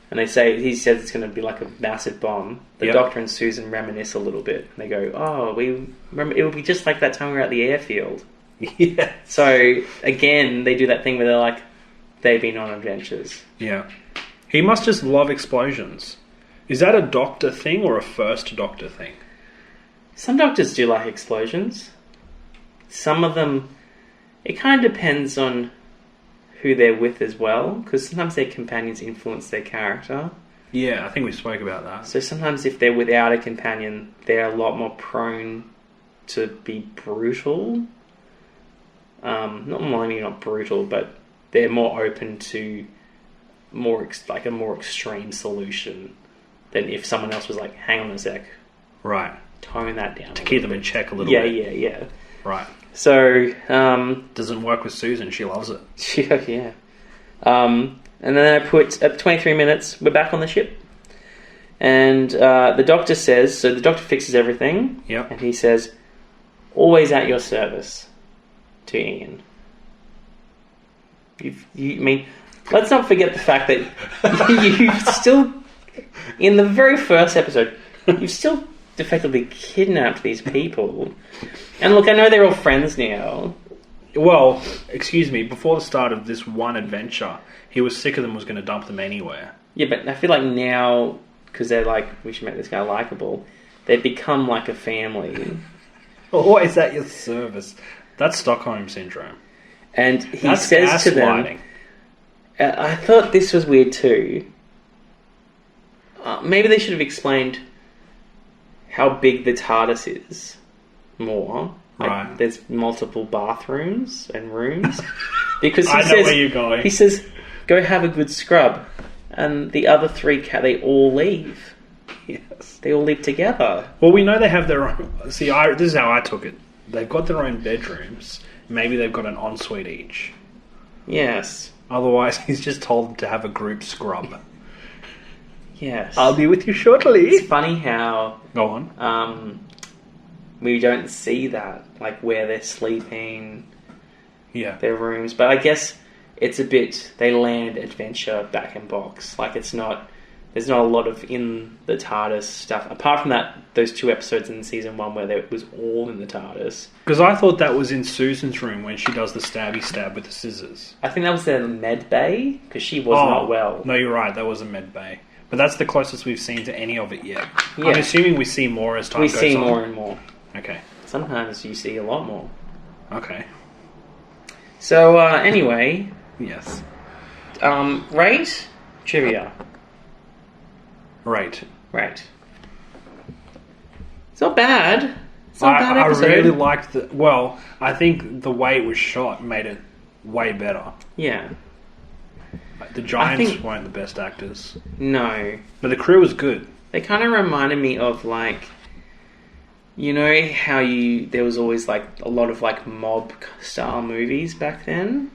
and he says it's going to be like a massive bomb. The Doctor and Susan reminisce a little bit. And they go, "Oh, we remember it would be just like that time we were at the airfield." Yeah. So again, they do that thing where they're like, they've been on adventures. Yeah. He must just love explosions. Is that a Doctor thing or a first Doctor thing? Some Doctors do like explosions. Some of them, it kind of depends on who they're with as well, because sometimes their companions influence their character. Yeah, I think we spoke about that. So sometimes if they're without a companion, they're a lot more prone to be brutal. Not brutal, but they're more open to a more extreme solution than if someone else was like, hang on a sec. Right. Tone that down. To keep them in check a little bit. Yeah. Right. So, doesn't work with Susan. She loves it. yeah. And then I put at 23 minutes, we're back on the ship. And the Doctor says, so the Doctor fixes everything. Yep. And he says, always at your service to Ian. Let's not forget the fact that you've still, in the very first episode, you've still effectively kidnapped these people. And look, I know they're all friends now. Well, excuse me, before the start of this one adventure, he was sick of them, was going to dump them anywhere. Yeah, but I feel like now, because they're like, we should make this guy likeable, they've become like a family. Always at your service. That's Stockholm Syndrome. And he That's says to them, I thought this was weird too. Maybe they should have explained how big the TARDIS is more. Right. There's multiple bathrooms and rooms. Because I know where you're going. He says, go have a good scrub. And the other three, they all leave. Yes. They all live together. Well, we know they have their own... See, this is how I took it. They've got their own bedrooms. Maybe they've got an ensuite each. Yes. Otherwise, he's just told them to have a group scrub. Yes. I'll be with you shortly. It's funny how... Go on. We don't see that. Like, where they're sleeping... Yeah. Their rooms. But I guess it's a bit... They land adventure back in box. Like, it's not... There's not a lot of in the TARDIS stuff. Apart from that, those 2 episodes in season 1 where it was all in the TARDIS. Because I thought that was in Susan's room when she does the stabby stab with the scissors. I think that was the med bay, because she was not well. No, you're right. That was a med bay. But that's the closest we've seen to any of it yet. Yeah. I'm assuming we see more as time goes on. We see more and more. Okay. Sometimes you see a lot more. Okay. So, anyway... Yes. Rate? Trivia. Right. It's not bad. It's not a bad episode. I really liked the... Well, I think the way it was shot made it way better. Yeah. Like, the Giants weren't the best actors. No. But the crew was good. They kind of reminded me of, like... You know how there was always, like, a lot of, like, mob-style movies back then?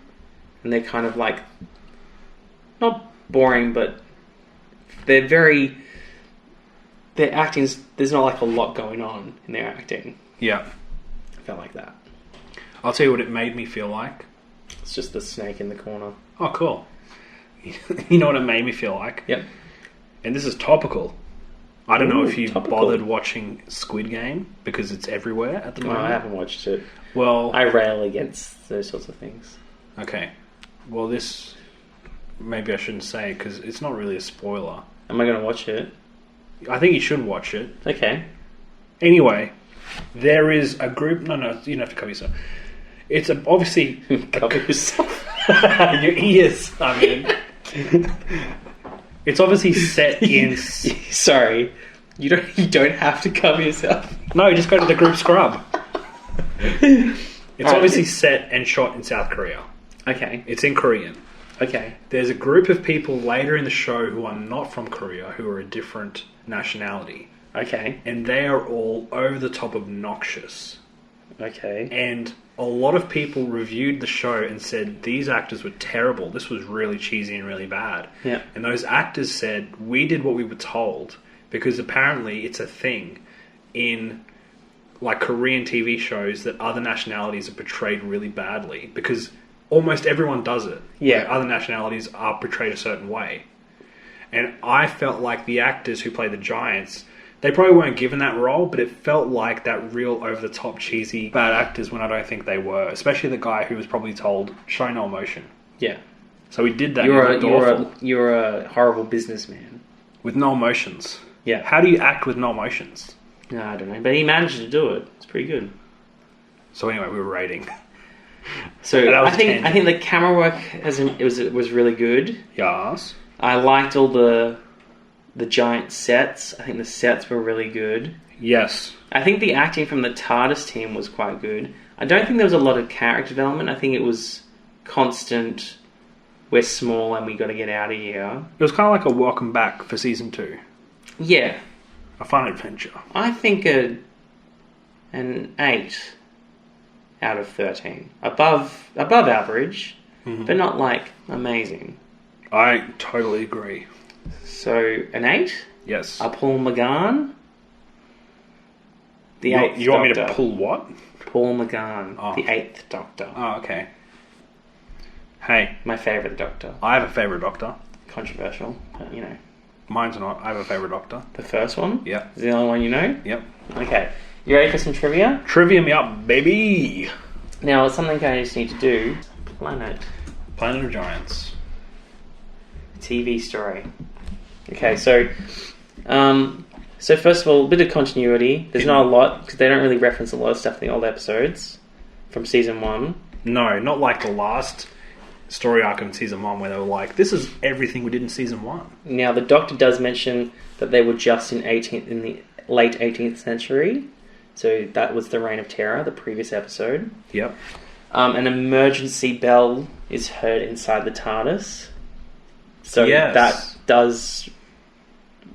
And they're kind of, like... Not boring, but... They're very... Their acting's... There's not, like, a lot going on in their acting. Yeah. I felt like that. I'll tell you what it made me feel like. It's just the snake in the corner. Oh, cool. You know what it made me feel like? Yep. And this is topical. I don't know if you've topical. bothered watching Squid Game, because it's everywhere at the No, moment. I haven't watched it. Well... I rail against those sorts of things. Okay. Well, this... Maybe I shouldn't say, because it's not really a spoiler. Am I going to watch it? I think you should watch it. Okay. Anyway, there is a group... No, you don't have to cover yourself. It's obviously... Cover yourself. Your ears, I mean. It's obviously set in... Sorry. You don't have to cover yourself. No, just go to the group scrub. It's obviously set and shot in South Korea. Okay. It's in Korean. Okay. There's a group of people later in the show who are not from Korea, who are a different nationality. Okay. And they are all over the top obnoxious. Okay. And a lot of people reviewed the show and said these actors were terrible. This was really cheesy and really bad. Yeah. And those actors said, we did what we were told, because apparently it's a thing in like Korean TV shows that other nationalities are portrayed really badly, because almost everyone does it. Yeah. Like, other nationalities are portrayed a certain way. And I felt like the actors who play the Giants, they probably weren't given that role, but it felt like that real over-the-top, cheesy, bad actors when I don't think they were. Especially the guy who was probably told, show no emotion. Yeah. So he did that. You're a horrible businessman. With no emotions. Yeah. How do you act with no emotions? No, I don't know, but he managed to do it. It's pretty good. So anyway, we were rating. So I think the camera work was really good. Yes. I liked all the giant sets. I think the sets were really good. Yes. I think the acting from the Tardis team was quite good. I don't think there was a lot of character development. I think it was constant. We're small and we got to get out of here. It was kind of like a welcome back for season 2. Yeah. A fun adventure. I think an 8 out of 13. Above average, but not like amazing. I totally agree. So an 8? Yes. A Paul McGann. The 8th You want me Doctor. to pull what? Paul McGann, Oh. the 8th Doctor. Oh, okay. Hey, My favourite Doctor. I have a favourite Doctor. Controversial, but you know. Mine's not. I have a favourite Doctor. The first one? Yep. Is the only one you know? Yep. Okay. You ready for some trivia? Trivia me up, baby! Now, something I just need to do. Planet Planet of Giants. TV story. Okay, so first of all, a bit of continuity. There's not a lot, because they don't really reference a lot of stuff in the old episodes from season 1. No, not like the last story arc in season 1 where they were like, this is everything we did in season 1. Now, the Doctor does mention that they were just in the late 18th century. So that was the Reign of Terror, the previous episode. Yep. An emergency bell is heard inside the TARDIS. So Yes. that does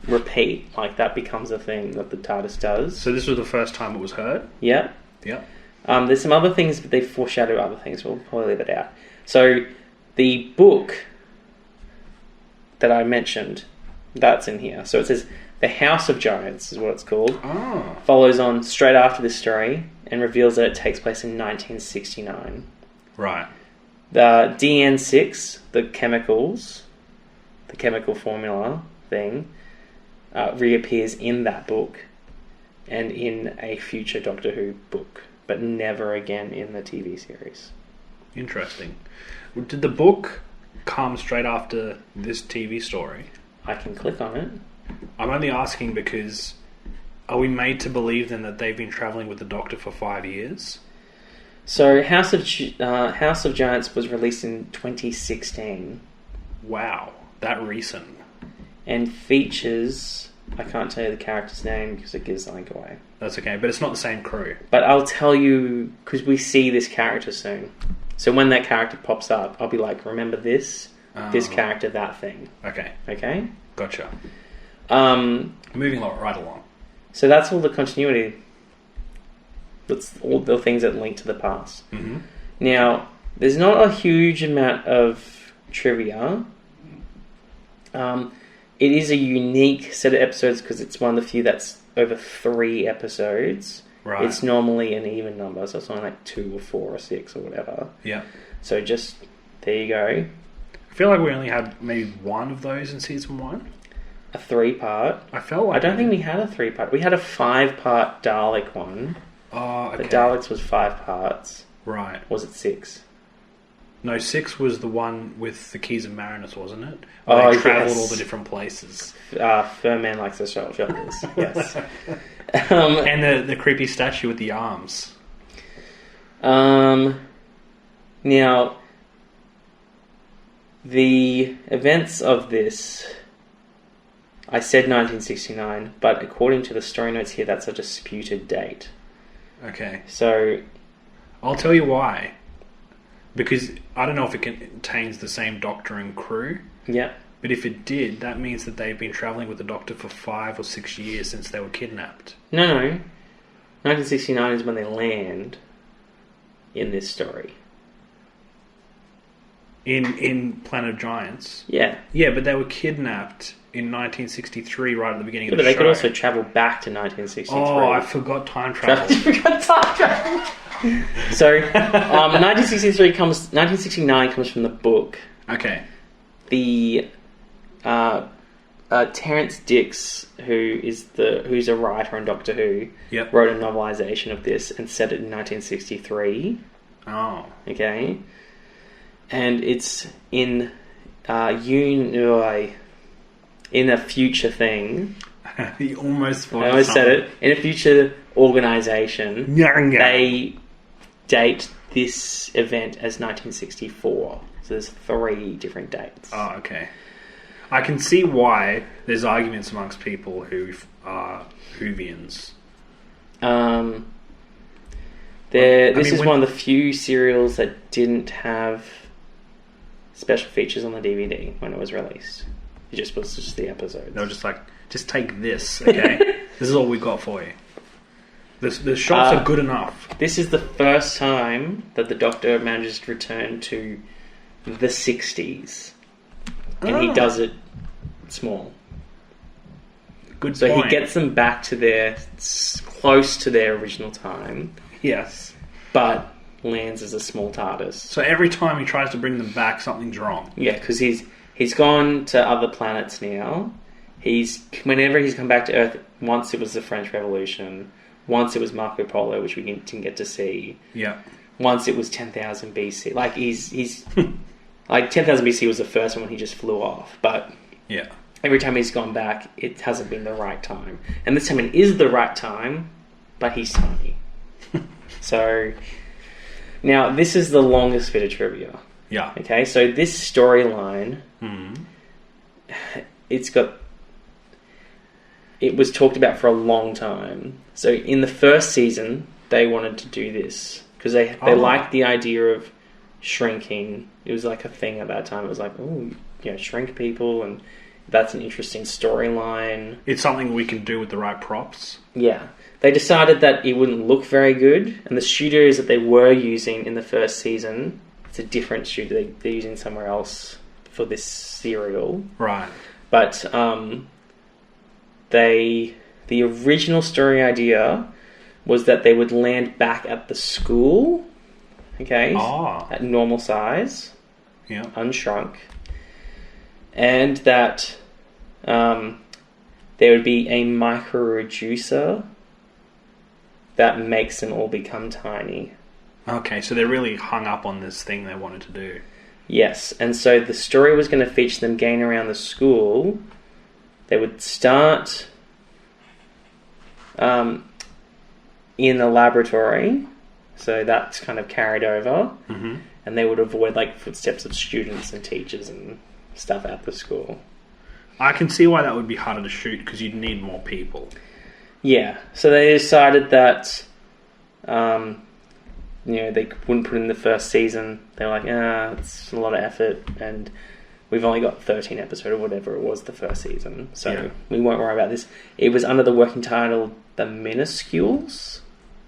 repeat. Like, that becomes a thing that the TARDIS does. So this was the first time it was heard? Yeah. Yep. There's some other things, but they foreshadow other things. We'll probably leave it out. So the book that I mentioned, that's in here. So it says The House of Giants is what it's called. Oh. Follows on straight after this story and reveals that it takes place in 1969. Right. The DN6, the chemical formula thing, reappears in that book and in a future Doctor Who book, but never again in the TV series. Interesting. Did the book come straight after this TV story? I can click on it. I'm only asking because are we made to believe then that they've been travelling with the Doctor for 5 years? So House of Giants was released in 2016. Wow, that recent. And features... I can't tell you the character's name because it gives something away. That's okay, but it's not the same crew. But I'll tell you, because we see this character soon. So when that character pops up, I'll be like, remember this character, that thing. Okay, Okay? gotcha. Moving right along. So that's all the continuity. That's all the things that link to the past. Mm-hmm. Now, there's not a huge amount of trivia. It is a unique set of episodes because it's one of the few that's over 3 episodes. Right. It's normally an even number, so it's only like 2 or 4 or 6 or whatever. Yeah. So just, there you go. I feel like we only had maybe one of those in season 1. A 3-part. I felt like I don't think we had a 3-part. We had a 5-part Dalek one. Oh, okay. The Daleks was 5 parts. Right. Was it 6? No, 6 was the one with the Keys of Marinus, wasn't it? Oh, Where they travelled yes. all the different places. Firm Man Likes the Shoulders. Yes. And the creepy statue with the arms. Now, the events of this, I said 1969, but according to the story notes here, that's a disputed date. Okay. So, I'll tell you why. Because I don't know if it contains the same Doctor and crew. yeah. But if it did, that means that they've been travelling with the Doctor for 5 or 6 years since they were kidnapped. No. 1969 is when they land in this story. In Planet of Giants. Yeah. Yeah, but they were kidnapped in 1963 right at the beginning of But the they show. could also travel back to 1963. Oh, I forgot time travel. So, 1969 comes from the book. Okay. The Terrence Dix, who's a writer on Doctor Who, Yep. wrote a novelisation of this and set it in 1963. Oh. Okay, and it's in in a future thing. You almost forgot. I almost said it. In a future organisation, they date this event as 1964. So there's 3 different dates. Oh, okay. I can see why there's arguments amongst people who are Whovians. This is one of the few serials that didn't have special features on the DVD when it was released. It just was just the episodes. They were just like, just take this, okay? This is all we got for you. The shots are good enough. This is the first time that the Doctor manages to return to the 60s. And he does it small. Good So point. he gets them back to close to their original time. Yes. But lands as a small TARDIS. So every time he tries to bring them back, something's wrong. Yeah, because he's gone to other planets now. Whenever he's come back to Earth, once it was the French Revolution, once it was Marco Polo, which we didn't get to see. Yeah. Once it was 10,000 BC. Like he's like 10,000 BC was the first one when he just flew off. But yeah, every time he's gone back, it hasn't been the right time. And this time it is the right time, but he's tiny. So now this is the longest bit of trivia. Yeah. Okay, so this storyline, it was talked about for a long time. So in the first season, they wanted to do this because they liked the idea of shrinking. It was like a thing at that time. It was like, shrink people, and that's an interesting storyline. It's something we can do with the right props. Yeah. They decided that it wouldn't look very good, and the studios that they were using in the first season, it's a different studio. They're using somewhere else for this serial. Right. But the original story idea was that they would land back at the school, okay, at normal size, unshrunk, and that there would be a micro-reducer that makes them all become tiny. Okay, so they're really hung up on this thing they wanted to do. Yes, and so the story was going to feature them going around the school. They would start in the laboratory, so that's kind of carried over, and they would avoid like footsteps of students and teachers and stuff at the school. I can see why that would be harder to shoot because you'd need more people. Yeah, so they decided that they wouldn't put in the first season. They were like, it's a lot of effort, and we've only got 13 episodes or whatever it was the first season, so we won't worry about this. It was under the working title The Minuscules,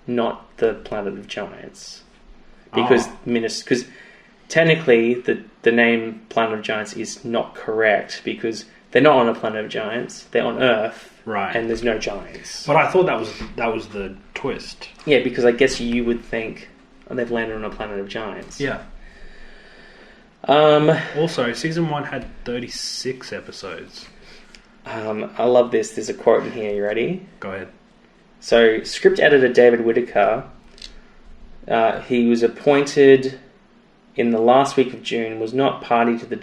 not The Planet of Giants. Because technically the name Planet of Giants is not correct because they're not on a planet of giants, they're on Earth, right? And there's no giants. But I thought that was the twist. Yeah, because I guess you would think they've landed on a planet of giants. Yeah. Also, season 1 had 36 episodes. I love this. There's a quote in here. You ready? Go ahead. So, script editor David Whittaker, he was appointed in the last week of June, was not party to the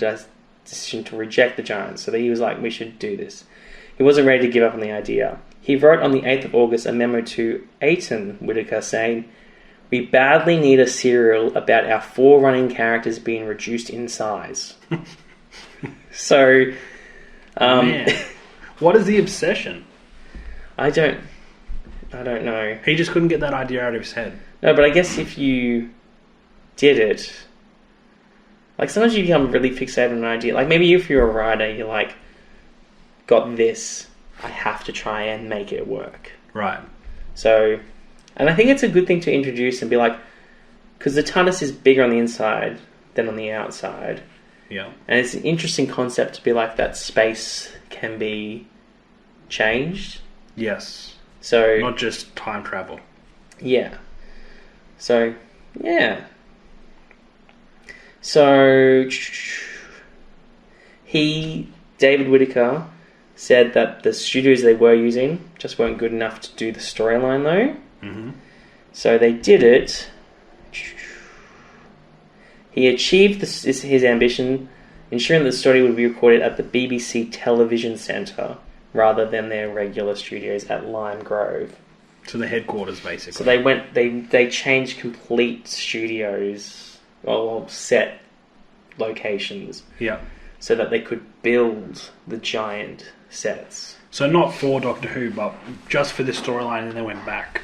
decision to reject the Giants. So he was like, we should do this. He wasn't ready to give up on the idea. He wrote on the 8th of August a memo to Aiton Whittaker saying, "We badly need a serial about our 4 running characters being reduced in size." So, man, what is the obsession? I don't know. He just couldn't get that idea out of his head. No, but I guess if you did it, like sometimes you become really fixated on an idea. Like maybe if you're a writer, you're like, got this, I have to try and make it work. Right. So, and I think it's a good thing to introduce and be like, because the TARDIS is bigger on the inside than on the outside. Yeah. And it's an interesting concept to be like that space can be changed. Yes. So not just time travel. Yeah. So, yeah. So, David Whittaker, said that the studios they were using just weren't good enough to do the storyline though. Mm-hmm. So they did it. He achieved his ambition ensuring that the story would be recorded at the BBC Television Centre rather than their regular studios at Lime Grove. So the headquarters, basically. So they changed complete studios, or set locations, so that they could build the giant sets. So not for Doctor Who, but just for this storyline, and then they went back.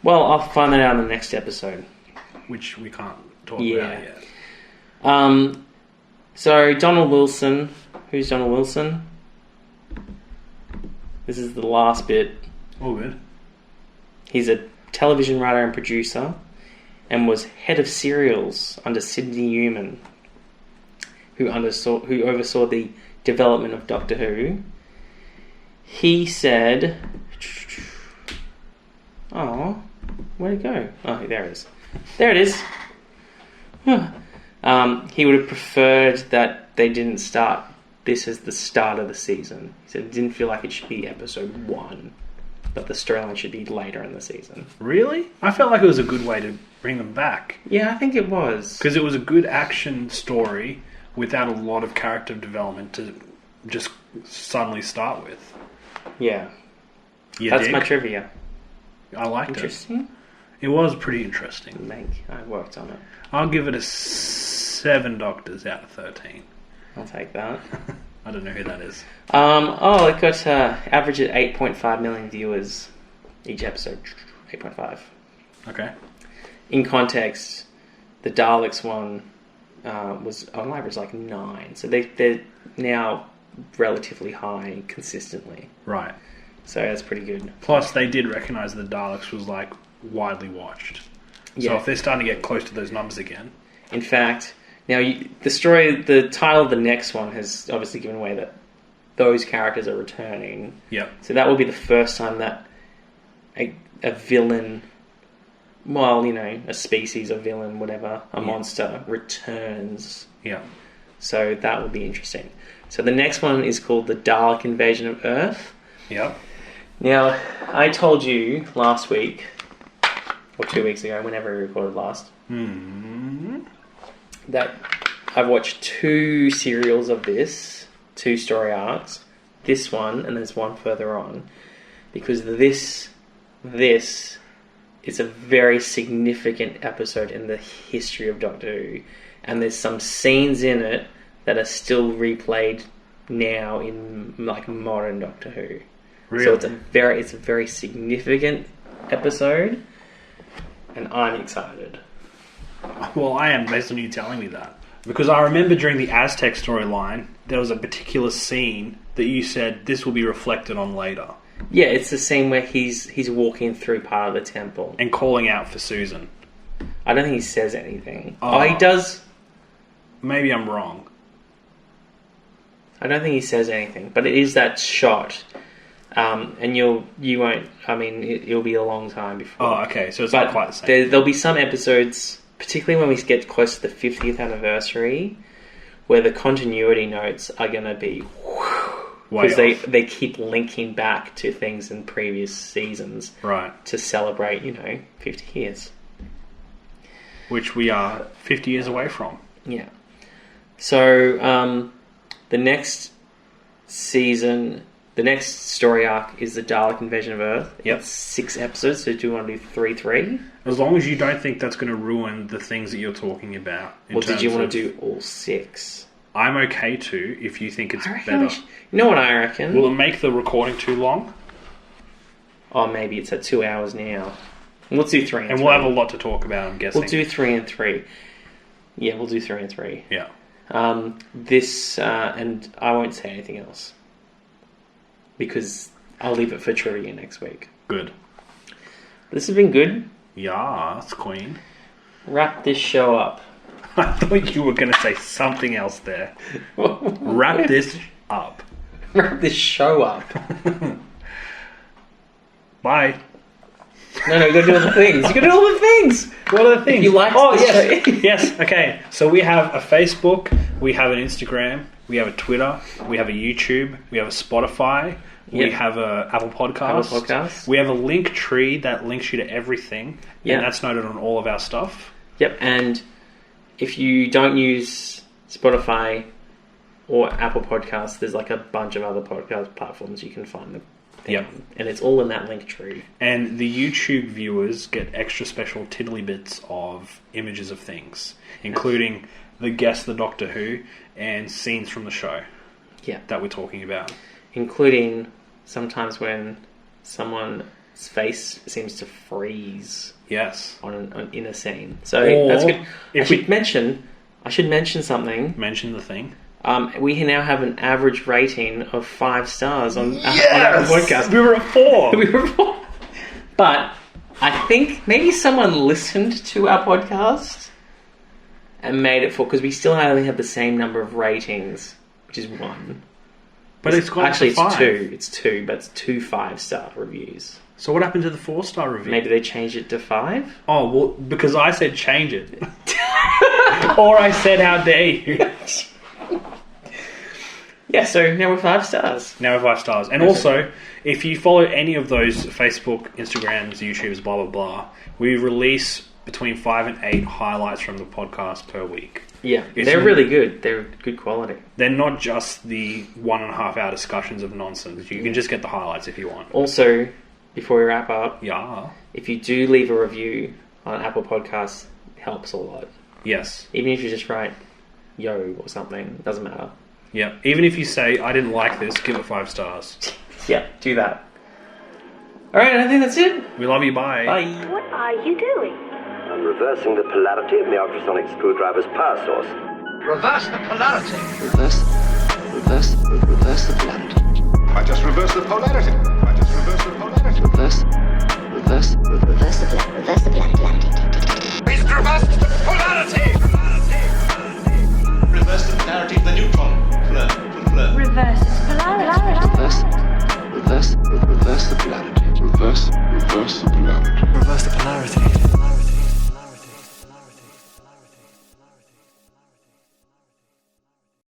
Well, I'll find that out in the next episode. Which we can't talk about yet. So Donald Wilson. Who's Donald Wilson? This is the last bit. All good. He's a television writer and producer, and was head of serials under Sidney Newman, who oversaw the development of Doctor Who. He said, "Oh, where'd it go? Oh, there it is. There it is." He would have preferred that they didn't start this as the start of the season. He said it didn't feel like it should be episode 1, that the storyline should be later in the season. Really? I felt like it was a good way to bring them back. Yeah, I think it was. Because it was a good action story without a lot of character development to just suddenly start with. Yeah. You That's dig? my trivia. I liked Interesting. it. It was pretty interesting. I worked on it. I'll give it a 7 Doctors out of 13. I'll take that. I don't know who that is. It got average at 8.5 million viewers each episode. 8.5. Okay. In context, the Daleks one was on average like 9. So they're now relatively high consistently. Right. So that's pretty good. Plus, they did recognise the Daleks was like widely watched. So if they're starting to get close to those numbers again. In fact, now the title of the next one has obviously given away that those characters are returning. Yep. So that will be the first time that a villain, a species, a villain, whatever, a monster returns. Yeah. So that will be interesting. So the next one is called the Dalek Invasion of Earth. Yep. Now, I told you last week, or 2 weeks ago, whenever we recorded last, that I've watched 2 serials of this, 2 story arcs, this one, and there's one further on, because this is a very significant episode in the history of Doctor Who, and there's some scenes in it that are still replayed now in like modern Doctor Who. Really? So it's a very significant episode, and I'm excited. Well, I am, based on you telling me that. Because I remember during the Aztec storyline, there was a particular scene that you said this will be reflected on later. Yeah, it's the scene where he's walking through part of the temple. And calling out for Susan. I don't think he says anything. Oh. He does. Maybe I'm wrong. I don't think he says anything, but it is that shot. And you won't, it'll be a long time before. Oh, okay, so it's not quite the same. There'll be some episodes, particularly when we get close to the 50th anniversary, where the continuity notes are going to be... Because they keep linking back to things in previous seasons. Right. To celebrate, 50 years. Which we are 50 years away from. Yeah. So, the next season... The next story arc is the Dalek Invasion of Earth. Yep. It's 6 episodes, so do you want to do 3? As long as you don't think that's going to ruin the things that you're talking about. Or did you want to do all 6? I'm okay to, if you think it's better. You know what I reckon? Will it make the recording too long? Oh, maybe it's at 2 hours now. Let's do 3 and 3. And we'll have a lot to talk about, I'm guessing. We'll do 3 and 3. Yeah, we'll do 3 and 3. Yeah. And I won't say anything else. Because I'll leave it for trivia next week. Good. This has been good. Yes, Queen. Wrap this show up. I thought you were going to say something else there. Wrap this up. Wrap this show up. Bye. No, you got to do all the things. You got to do all the things. What are the things? You like? Oh, yes. Yes, okay. So we have a Facebook, we have an Instagram, we have a Twitter, we have a YouTube, we have a Spotify, we have a Apple Podcast. We have a link tree that links you to everything. Yeah. And that's noted on all of our stuff. Yep, and if you don't use Spotify, or Apple Podcasts, there's like a bunch of other podcast platforms you can find them. Yep. And it's all in that link tree. And the YouTube viewers get extra special tiddly bits of images of things, including the guest, the Doctor Who, and scenes from the show Yeah. that we're talking about. Including sometimes when someone's face seems to freeze Yes. in a scene. So Or that's good. if I should mention something. Mention the thing. We now have an average rating of 5 stars on our podcast. We were at 4. We were 4. But I think maybe someone listened to our podcast and made it 4, because we still only have the same number of ratings, which is 1. But it's got Actually, to 5. it's 2. It's 2, but it's 2 5-star reviews. So what happened to the 4-star review? Maybe they changed it to 5? Oh, well, because I said change it. Or I said, how dare you. Yeah, so now we're 5 stars. Now we're 5 stars. And also, if you follow any of those Facebook, Instagrams, YouTubes, blah, blah, blah, we release between 5 and 8 highlights from the podcast per week. Yeah, It's they're really- really good. They're good quality. They're not just the 1.5 hour discussions of nonsense. You can just get the highlights if you want. Also, before we wrap up, Yeah. if you do leave a review on Apple Podcasts, it helps a lot. Yes. Even if you just write yo or something, it doesn't matter. Yeah. Even if you say, I didn't like this, give it 5 stars. Yeah, do that. Alright, I think that's it. We love you. Bye. Bye. What are you doing? I'm reversing the polarity of my ultrasonic screwdriver's power source. Reverse the polarity. Reverse the polarity. I just reversed the polarity.